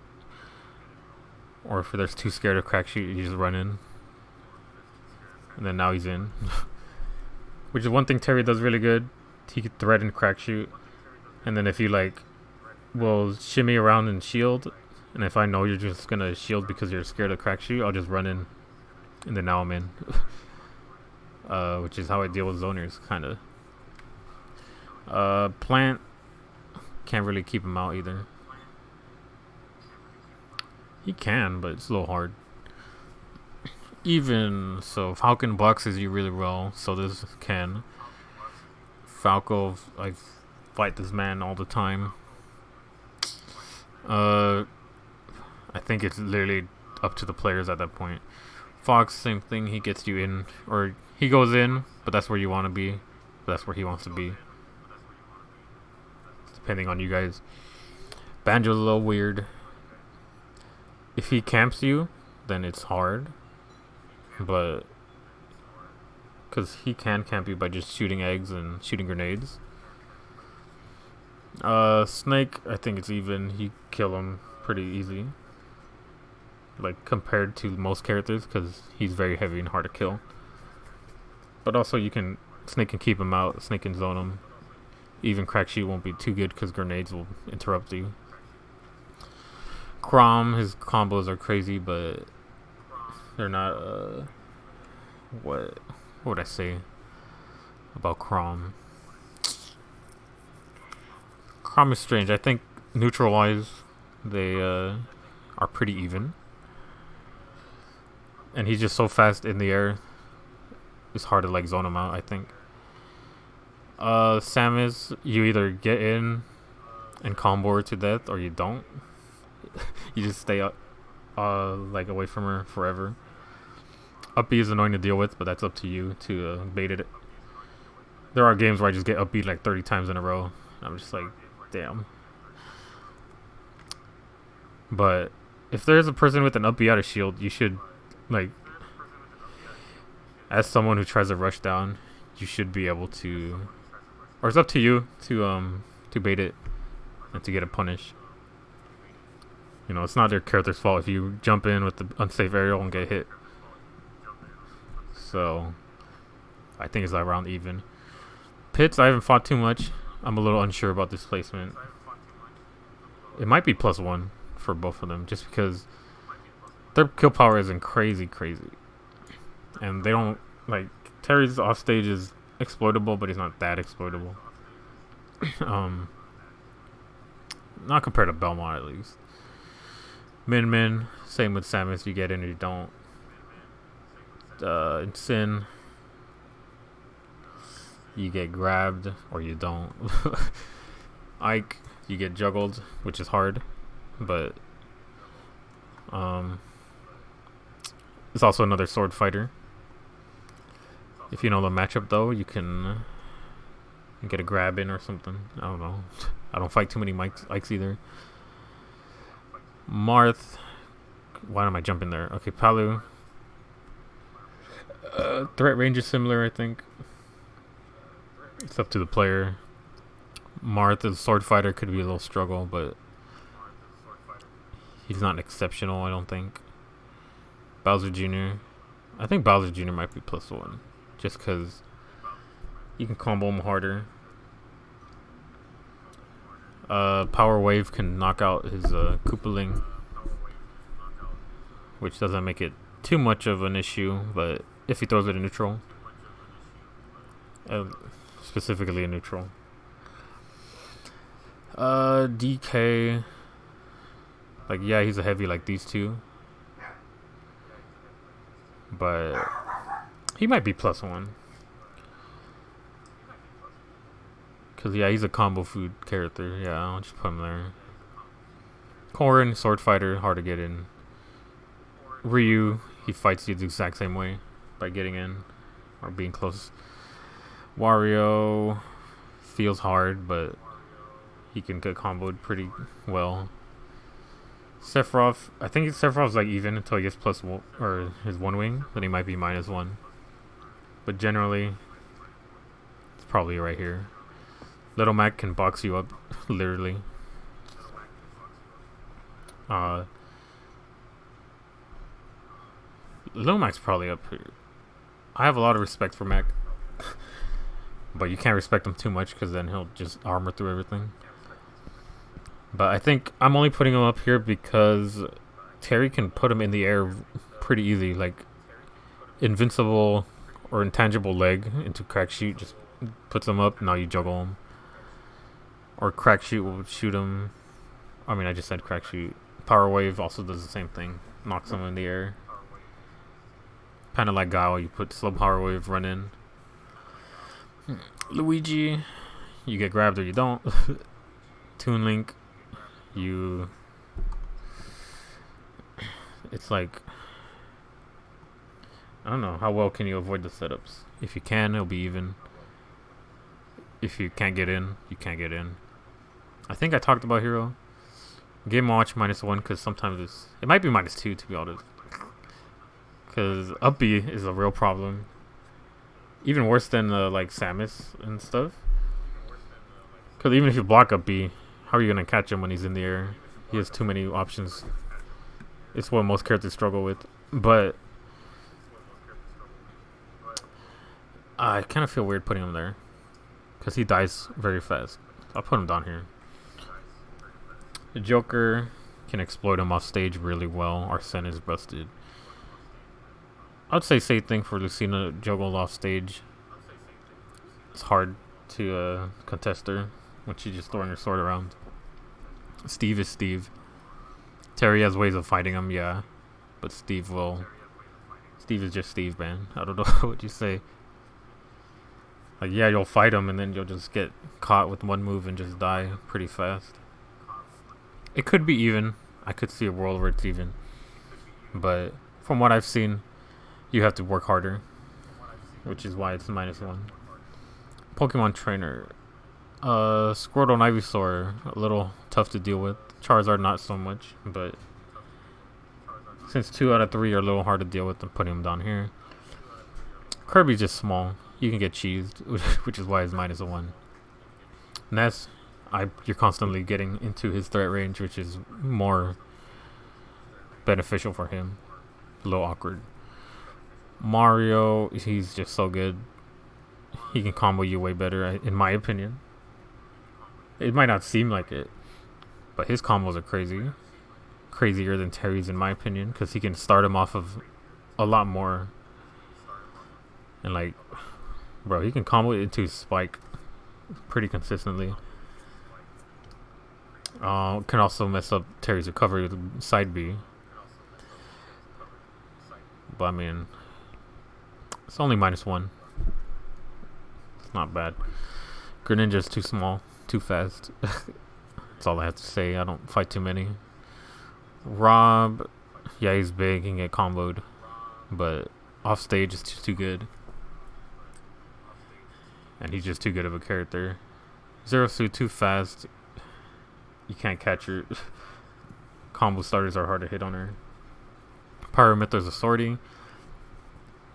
or if there's too scared of crack shoot, you just run in, and then now he's in. Which is one thing Terry does really good. He can threaten crack shoot, and then if you like, will shimmy around and shield, and if I know you're just gonna shield because you're scared of crack shoot, I'll just run in, and then now I'm in. Which is how I deal with zoners, kind of. Plant, can't really keep him out either. He can, but it's a little hard. Even so, Falcon boxes you really well, so this can. Falco, I fight this man all the time. I think it's literally up to the players at that point. Fox, same thing. He gets you in, or he goes in, but that's where you want to be. But that's where he wants to be, depending on you guys. Banjo's a little weird. If he camps you, then it's hard. But because he can camp you by just shooting eggs and shooting grenades. Snake, I think it's even. He kill him pretty easy. like compared to most characters, because he's very heavy and hard to kill. But also you can Snake and keep him out, Snake and zone him. Even crack shoot won't be too good because grenades will interrupt you. Crom, his combos are crazy, but they're not. What would I say about Crom? Crom is strange. I think neutral-wise, they are pretty even, and he's just so fast in the air. It's hard to like zone him out, I think. Samus, you either get in and combo her to death, or you don't. You just stay up, like away from her forever. Up B is annoying to deal with, but that's up to you to bait it. There are games where I just get up B like 30 times in a row. I'm just like, damn. But if there's a person with an up B out of shield, you should, like, as someone who tries to rush down, you should be able to, or it's up to you to bait it and to get a punish. You know, it's not their character's fault if you jump in with the unsafe aerial and get hit. So I think it's around even. Pits, I haven't fought too much. I'm a little unsure about this placement. It might be +1 for both of them, just because their kill power isn't crazy, and they don't like. Terry's offstage is exploitable, but he's not that exploitable. Not compared to Belmont, at least. Min, same with Samus. You get in or you don't. In Sin, you get grabbed or you don't. Ike, you get juggled, which is hard, but it's also another sword fighter. If you know the matchup, though, you can get a grab in or something. I don't know. I don't fight too many Ikes either. Marth, why am I jumping there? Okay, Palu. Threat range is similar, I think. It's up to the player. Marth, as a sword fighter, could be a little struggle, but he's not exceptional, I don't think. Bowser Jr. I think Bowser Jr. might be +1, just because you can combo him harder. Power Wave can knock out his Koopaling, which doesn't make it too much of an issue, but if he throws it in neutral, specifically in neutral. DK, like, yeah, he's a heavy like these two, but he might be +1. Cause yeah, he's a combo food character. Yeah, I'll just put him there. Corrin, sword fighter, hard to get in. Ryu, he fights you the exact same way, by getting in or being close. Wario feels hard, but he can get comboed pretty well. Sephiroth, I think Sephiroth's like even until he gets +1 or his one wing, then he might be -1. But generally, it's probably right here. Little Mac can box you up, literally. Little Mac's probably up here. I have a lot of respect for Mac, but you can't respect him too much because then he'll just armor through everything. But I think I'm only putting him up here because Terry can put him in the air pretty easy, like invincible or intangible leg into crack shoot, just puts him up. Now you juggle him. Or crack shoot will shoot him. I mean, I just said crack shoot. Power Wave also does the same thing. Knocks him in the air. Kind of like Guile, you put slow Power Wave, run in. Luigi, you get grabbed or you don't. Toon Link, you... It's like... I don't know, how well can you avoid the setups? If you can, it'll be even. If you can't get in, you can't get in. I think I talked about Hero. Game Watch -1 because sometimes it might be -2 to be honest. Because up B is a real problem. Even worse than like Samus and stuff. Because even if you block up B, how are you going to catch him when he's in the air? He has too many options. It's what most characters struggle with. But I kind of feel weird putting him there. Because he dies very fast. I'll put him down here. The Joker can exploit him off stage really well. Arsene is busted. I'd say same thing for Lucina juggle off stage. It's hard to contest her when she's just throwing her sword around. Steve is Steve. Terry has ways of fighting him, yeah. But Steve is just Steve, man. I don't know what you say. Like, yeah, you'll fight him and then you'll just get caught with one move and just die pretty fast. It could be even. I could see a world where it's even. But from what I've seen, you have to work harder. Which is why it's -1. Pokemon Trainer. Squirtle and Ivysaur, a little tough to deal with. Charizard not so much, but since 2 out of 3 are a little hard to deal with, I'm putting them down here. Kirby's just small. You can get cheesed, which is why it's -1. Ness, you're constantly getting into his threat range, which is more beneficial for him. A little awkward. Mario, he's just so good. He can combo you way better, in my opinion. It might not seem like it, but his combos are crazy. Crazier than Terry's, in my opinion, because he can start him off of a lot more. And, like, bro, he can combo it into Spike pretty consistently. Can also mess up Terry's recovery with side B. But, I mean, it's only -1. It's not bad. Greninja's too small, too fast. That's all I have to say. I don't fight too many. Rob, yeah, he's big. He can get comboed. But off stage is too good. And he's just too good of a character. Zerasu too fast. You can't catch her. Combo starters are hard to hit on her. Pyramithra's a sortie.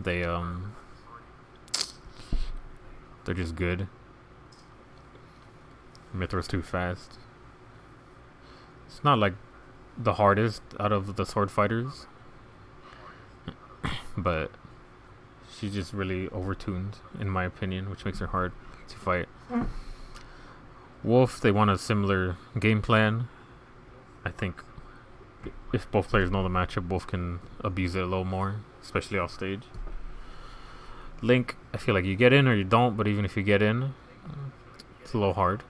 They're just good. Mithra's too fast. It's not like the hardest out of the sword fighters, but she's just really overtuned, in my opinion, which makes her hard to fight. Wolf, they want a similar game plan. I think if both players know the matchup, both can abuse it a little more, especially off stage. Link, I feel like you get in or you don't, but even if you get in, it's a little hard.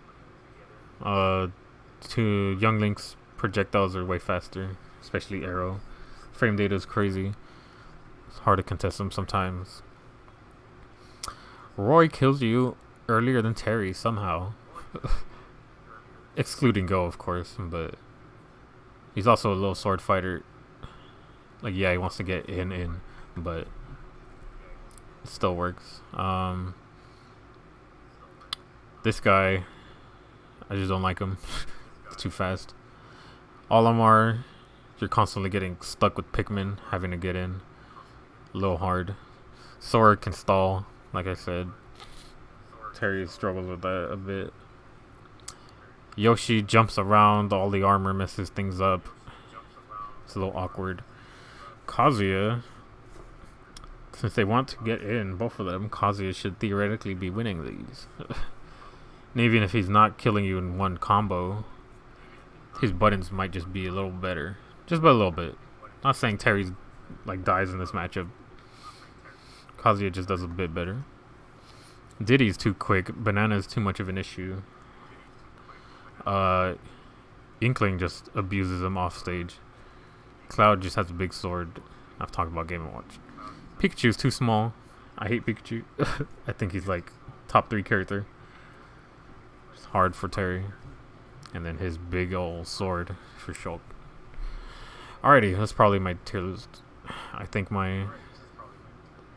To Young Link's projectiles are way faster, especially Arrow. Frame data is crazy. It's hard to contest them sometimes. Roy kills you earlier than Terry somehow. Excluding Go, of course, but he's also a little sword fighter. Like, yeah, he wants to get in, but it still works. This guy, I just don't like him. It's too fast. Olimar, you're constantly getting stuck with Pikmin, having to get in. A little hard. Sora can stall, like I said. Terry struggles with that a bit. Yoshi jumps around, all the armor messes things up. It's a little awkward. Kazuya, since they want to get in, both of them, Kazuya should theoretically be winning these. And even if he's not killing you in one combo, his buttons might just be a little better. Just by a little bit. Not saying Terry's like dies in this matchup. Kazuya just does a bit better. Diddy's too quick. Banana is too much of an issue. Inkling just abuses him off stage. Cloud just has a big sword. I've talked about Game & Watch. Pikachu's too small. I hate Pikachu. I think he's like top 3 character. It's hard for Terry. And then his big old sword for Shulk. Alrighty, that's probably my tier list. I think my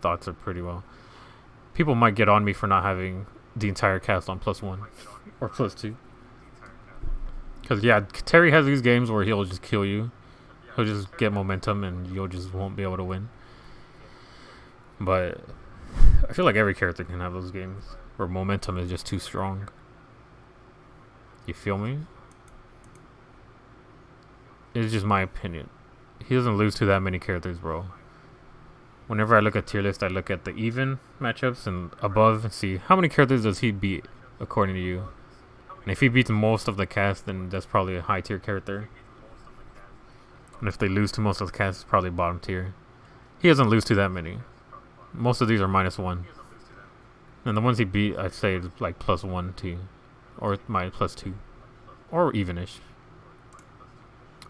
thoughts are pretty well. People might get on me for not having the entire cast on +1 or +2. Because, yeah, Terry has these games where he'll just kill you. He'll just get momentum and you'll just won't be able to win. But I feel like every character can have those games where momentum is just too strong. You feel me? It's just my opinion. He doesn't lose to that many characters, bro. Whenever I look at tier list, I look at the even matchups and above and see how many characters does he beat according to you. And if he beats most of the cast, then that's probably a high tier character. And if they lose to most of the cast, it's probably bottom tier. He doesn't lose to that many. Most of these are -1. And the ones he beat, I'd say like +1, 2. Or +2. Or evenish.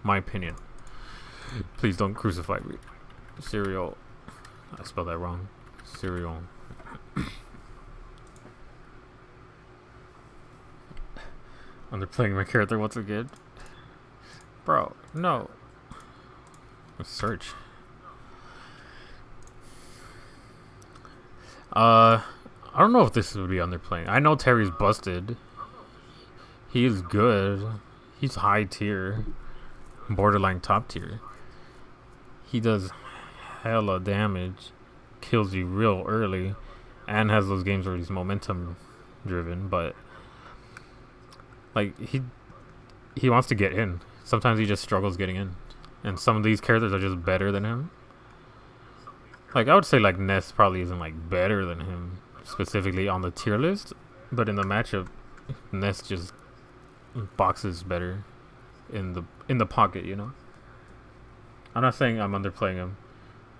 My opinion. Please don't crucify me. Cereal. I spelled that wrong. Cereal. Underplaying my character once again. Bro, no. Let's search. I don't know if this would be underplaying. I know Terry's busted. He is good. He's high tier. Borderline top tier. He does hella damage. Kills you real early. And has those games where he's momentum driven. But like he wants to get in. Sometimes he just struggles getting in. And some of these characters are just better than him. Like, I would say, like, Ness probably isn't, like, better than him, specifically on the tier list. But in the matchup, Ness just boxes better in the pocket, you know? I'm not saying I'm underplaying him.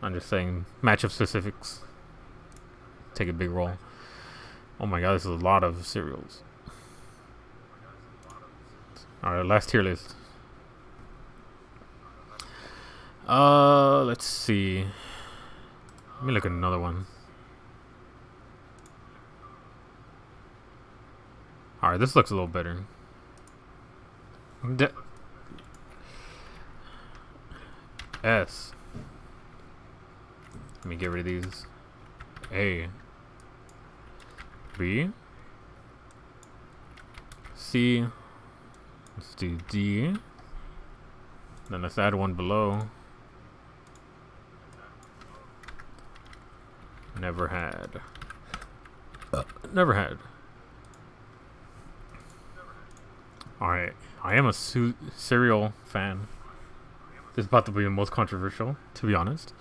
I'm just saying matchup specifics take a big role. Oh my god, this is a lot of cereals. Alright, last tier list. Let's see. Let me look at another one. Alright, this looks a little better. S. Let me get rid of these. A. B. C. Let's do D. Then let's add one below. Never had. Never had. Alright. I am a cereal fan. This is about to be the most controversial, to be honest.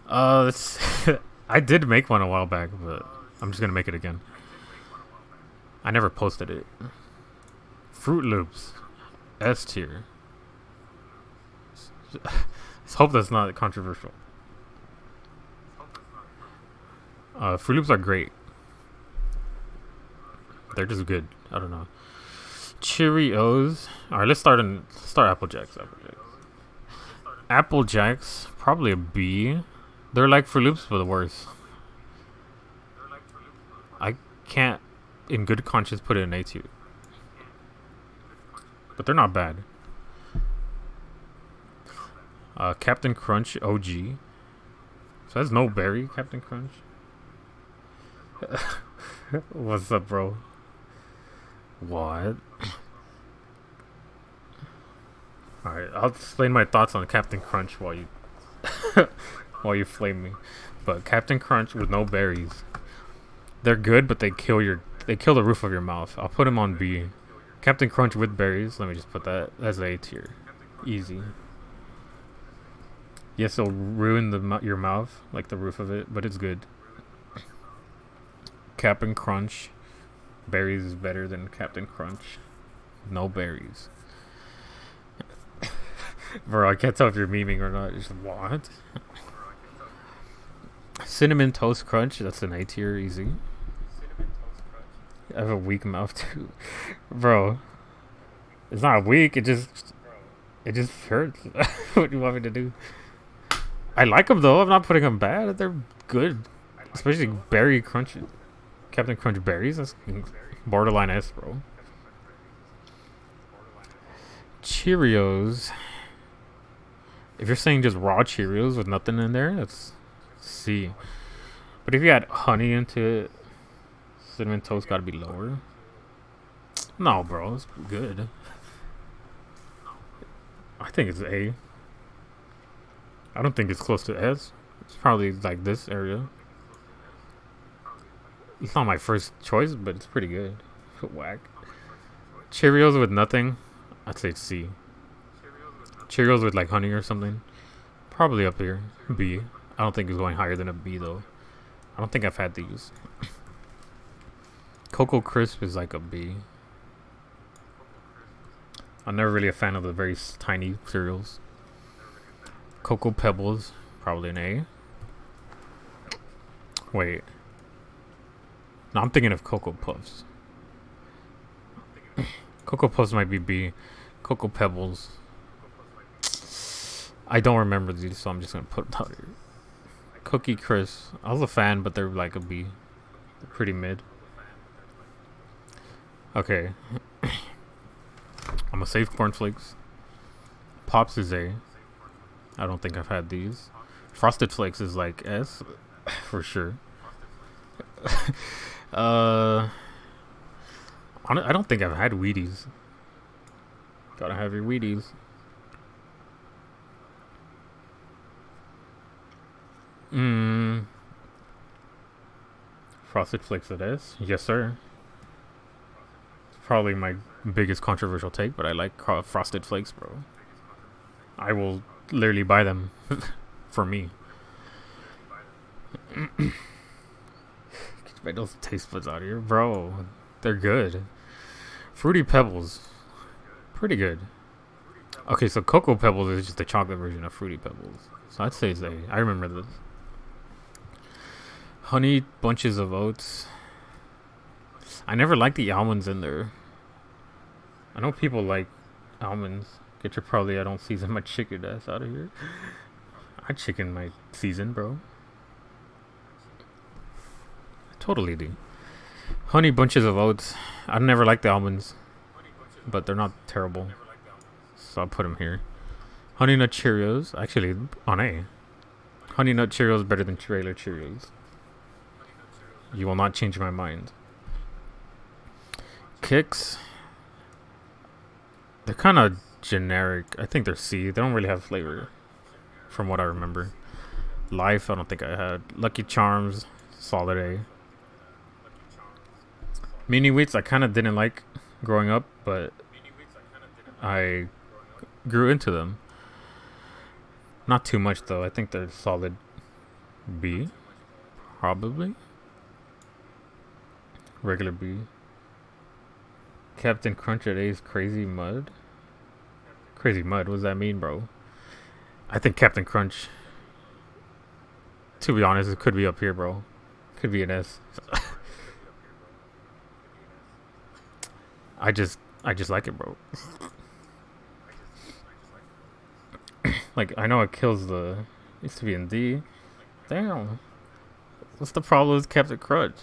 I did make one a while back, but I'm just gonna make it again. I never posted it. Fruit Loops. S tier. Let's hope that's not controversial. Fruit Loops are great. They're just good. I don't know. Cheerios. Alright, let's start Apple Jacks. Apple Jacks, probably a B. They're like Fruit Loops, but worse. I can't, in good conscience, put it in A tier. But they're not bad. Captain Crunch OG. So that's no berry, Captain Crunch. What's up, bro? What? Alright, I'll explain my thoughts on Captain Crunch while you while you flame me. But Captain Crunch with no berries. They're good, but they kill the roof of your mouth. I'll put them on B. Captain Crunch with berries, let me just put that as A tier. Easy. Yes, it'll ruin your mouth, like the roof of it, but it's good. Captain Crunch. Berries is better than Captain Crunch. No berries. Bro, I can't tell if you're memeing or not. Just what? Cinnamon Toast Crunch. That's an A tier, easy. I have a weak mouth too. Bro. It's not weak, it just hurts. What do you want me to do? I like them though. I'm not putting them bad. They're good. Especially berry crunch. Captain Crunch berries. That's borderline S, bro. Cheerios. If you're saying just raw Cheerios with nothing in there, that's C. But if you add honey into it, Cinnamon Toast gotta be lower. No, bro. It's good. I think it's A. I don't think it's close to S. It's probably like this area. It's not my first choice, but it's pretty good. Whack. Cheerios with nothing, I'd say C. Cheerios with like honey or something. Probably up here. B. I don't think it's going higher than a B though. I don't think I've had these. Cocoa Crisp is like a B. I'm never really a fan of the very tiny cereals. Cocoa Pebbles, probably an A. Wait. No, I'm thinking of Cocoa Puffs. Cocoa Puffs might be B. Cocoa Pebbles. I don't remember these, so I'm just gonna put it out here. Cookie Crisp. I was a fan, but they're like a B. They're pretty mid. Okay. I'm gonna save cornflakes. Pops is A. I don't think I've had these. Frosted Flakes is like S for sure. I don't think I've had Wheaties. Gotta have your Wheaties. Frosted Flakes at S? Yes, sir. Probably my biggest controversial take, but I like Frosted Flakes, bro. I will literally buy them for me. Get those taste buds out of here, bro. They're good. Fruity Pebbles, pretty good. Okay, so Cocoa Pebbles is just the chocolate version of Fruity Pebbles, so I'd say it's A. I remember this. Honey Bunches of Oats. I never liked the almonds in there. I know people like almonds. Get your probably I don't season my chicken ass out of here. I chicken my season, bro. I totally do. Honey Bunches of Oats. I never liked the almonds, but they're not terrible, so I'll put them here. Honey Nut Cheerios, actually on A. Honey Nut Cheerios better than Trailer Cheerios. You will not change my mind. Kicks. They're kind of generic. I think they're C. They don't really have flavor, from what I remember. Life, I don't think I had. Lucky Charms, solid A. Mini Wheats, I kind of didn't like growing up, but I grew into them. Not too much though. I think they're solid B, probably. Regular B. Captain Crunch at A's Crazy Mud. Crazy Mud, what does that mean, bro? I think Captain Crunch, to be honest, it could be up here, bro. Could be an S. I just like it, bro. Like, I know it kills the... It used to be in D. Damn. What's the problem with Captain Crunch?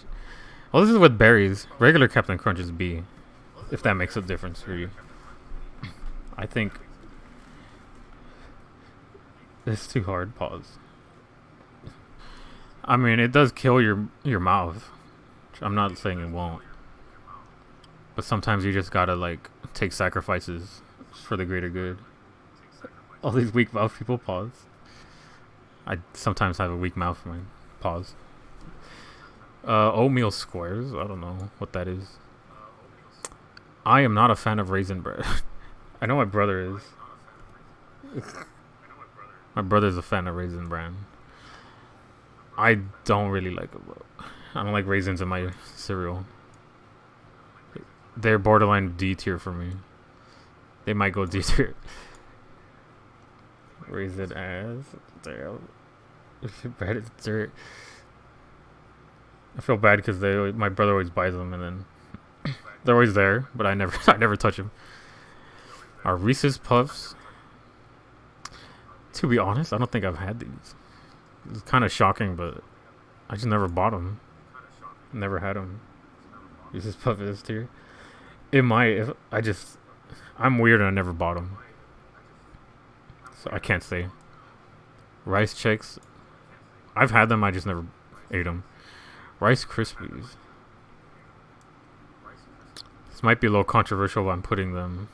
Well, this is with berries. Regular Captain Crunch is B, if that makes a difference for you. I think... It's too hard. Pause. I mean, it does kill your mouth. I'm not saying it won't. But sometimes you just gotta, like, take sacrifices for the greater good. All these weak mouth people, pause. I sometimes have a weak mouth, man. Pause. Oatmeal squares. I don't know what that is. I am not a fan of raisin bread. I know my brother is. My brother's a fan of raisin bran. I don't really like it, bro. I don't like raisins in my cereal. They're borderline D tier for me. They might go D tier. Raisin ass. Damn. Bad as dirt. I feel bad because my brother always buys them, and then they're always there, but I never touch them. Our Reese's Puffs. To be honest, I don't think I've had these. It's kind of shocking, but I just never bought them. Never had them. Reese's Puffs is tier. It might. If I'm weird and I never bought them, so I can't say. Rice Chex. I've had them. I just never ate them. Rice Krispies. This might be a little controversial, but I'm putting them.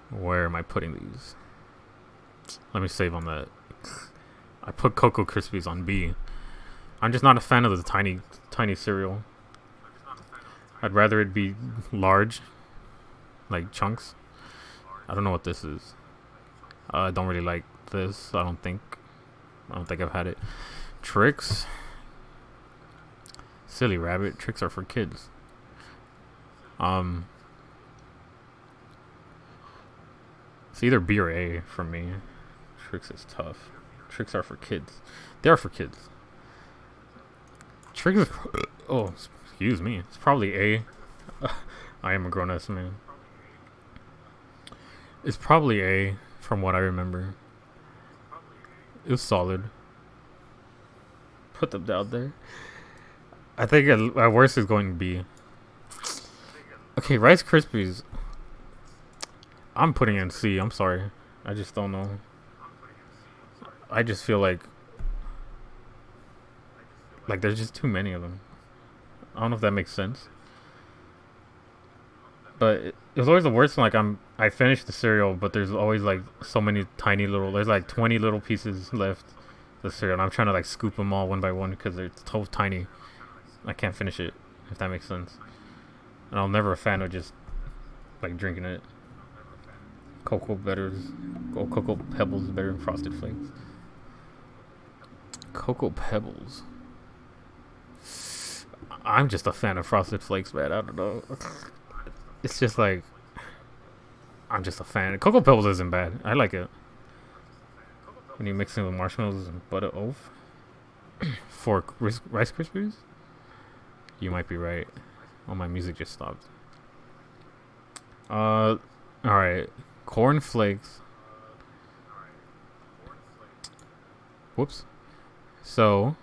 Where am I putting these? Let me save on that. I put Cocoa Krispies on B. I'm just not a fan of the tiny cereal. I'd rather it be large, like chunks. I don't know what this is. I don't really like this. I don't think I've had it. Tricks. Silly rabbit. Tricks are for kids. It's either B or A for me. Tricks is tough. Tricks are for kids. They are for kids. Tricks is oh, excuse me. It's probably A. I am a grown-ass man. It's probably A from what I remember. It was solid. Put them down there. I think at worst is going to be. Okay, Rice Krispies. I'm putting in C. I'm sorry. I just don't know. I just feel like there's just too many of them. I don't know if that makes sense. But it was always the worst when, like, I finished the cereal, but there's always like so many tiny little. There's like 20 little pieces left of the cereal, and I'm trying to like scoop them all one by one because they're so tiny. I can't finish it, if that makes sense. And I'm never a fan of just like drinking it. Cocoa Pebbles is better than Frosted Flakes. Cocoa Pebbles. I'm just a fan of Frosted Flakes, man. I don't know. It's just like I'm just a fan. Cocoa Pebbles isn't bad. I like it. When you mix it with marshmallows and butter oaf for Rice Krispies, you might be right. Oh, my music just stopped. All right. Corn Flakes. Whoops. So,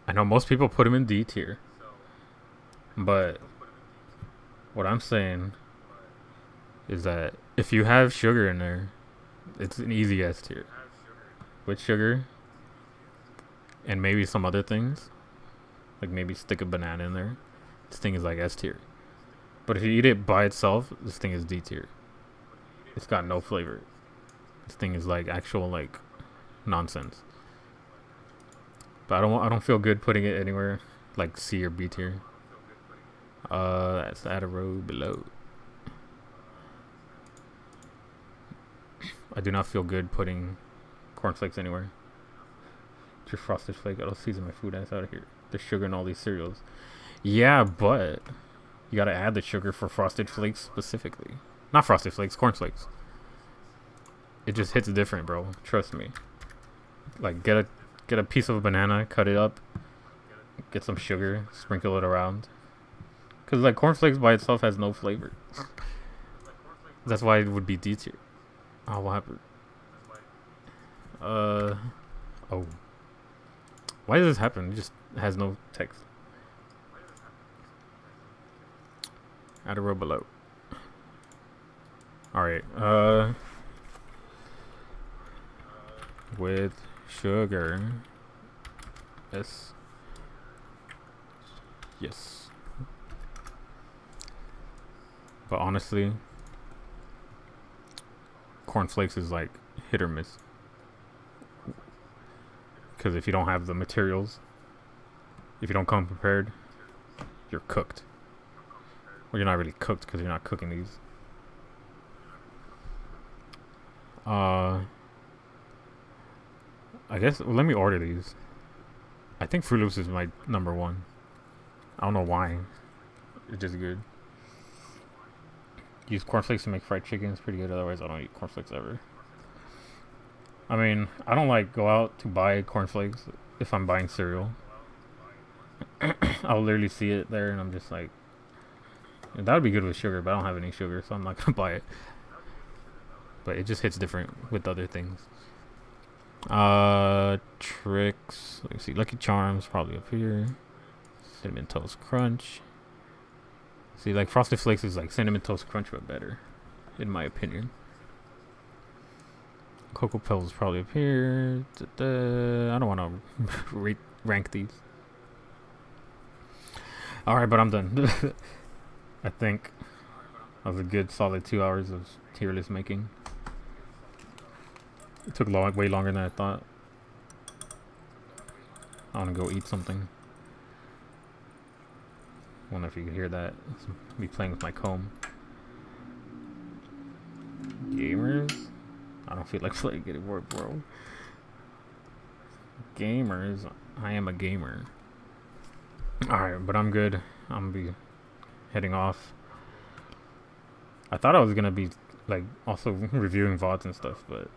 I know most people put them in D tier, but what I'm saying is that if you have sugar in there, it's an easy S tier. With sugar and maybe some other things, like maybe stick a banana in there, this thing is like S tier. But if you eat it by itself, this thing is D tier. It's got no flavor. This thing is like actual like nonsense. But I don't feel good putting it anywhere like C or B tier. That's add a row below. I do not feel good putting cornflakes anywhere. Just Frosted Flake. I'll season my food ass out of here. There's sugar in all these cereals. Yeah, but you gotta add the sugar for Frosted Flakes specifically. Not Frosted Flakes, cornflakes. It just hits different, bro. Trust me. Like get a piece of a banana, cut it up, get some sugar, sprinkle it around. Cause like cornflakes by itself has no flavor. That's why it would be D tier. Oh, what happened? Oh. Why does this happen? It just has no text. Add a row below. Alright, with sugar. Yes. Yes. But honestly, cornflakes is like hit or miss. Because if you don't have the materials, if you don't come prepared, you're cooked. Well, you're not really cooked because you're not cooking these. I guess, well, let me order these. I think Fruit Loops is my number one. I don't know why. It's just good. Use cornflakes to make fried chicken. It's pretty good. Otherwise, I don't eat cornflakes ever. I mean, I don't like go out to buy cornflakes if I'm buying cereal. I'll literally see it there and I'm just like, yeah, that would be good with sugar, but I don't have any sugar, so I'm not gonna buy it. But it just hits different with other things. Tricks. Let me see. Lucky Charms probably up here. Cinnamon Toast Crunch. See, like Frosted Flakes is like Cinnamon Toast Crunch, but better, in my opinion. Cocoa Pebbles is probably up here. I don't want to rank these. Alright, but I'm done. I think that was a good solid 2 hours of tier list making. It took way longer than I thought. I want to go eat something. I wonder if you can hear that. It's me playing with my comb. Gamer. feel like playing anymore, bro. Gamers, I am a gamer. Alright, but I'm good. I'm gonna be heading off. I thought I was gonna be like also reviewing VODs and stuff, but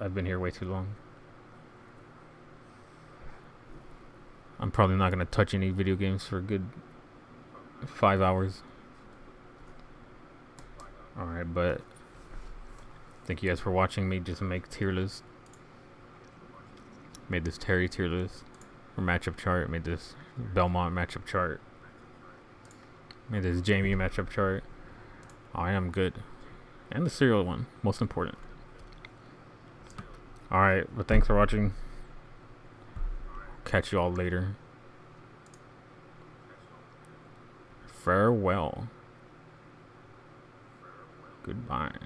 I've been here way too long. I'm probably not gonna touch any video games for a good 5 hours. Alright, but thank you guys for watching me just make tier list. Made this Terry tier list or matchup chart. Made this Belmont matchup chart. Made this Jaime matchup chart. I am good. And the serial one, most important. Alright, but thanks for watching. Catch you all later. Farewell. Goodbye.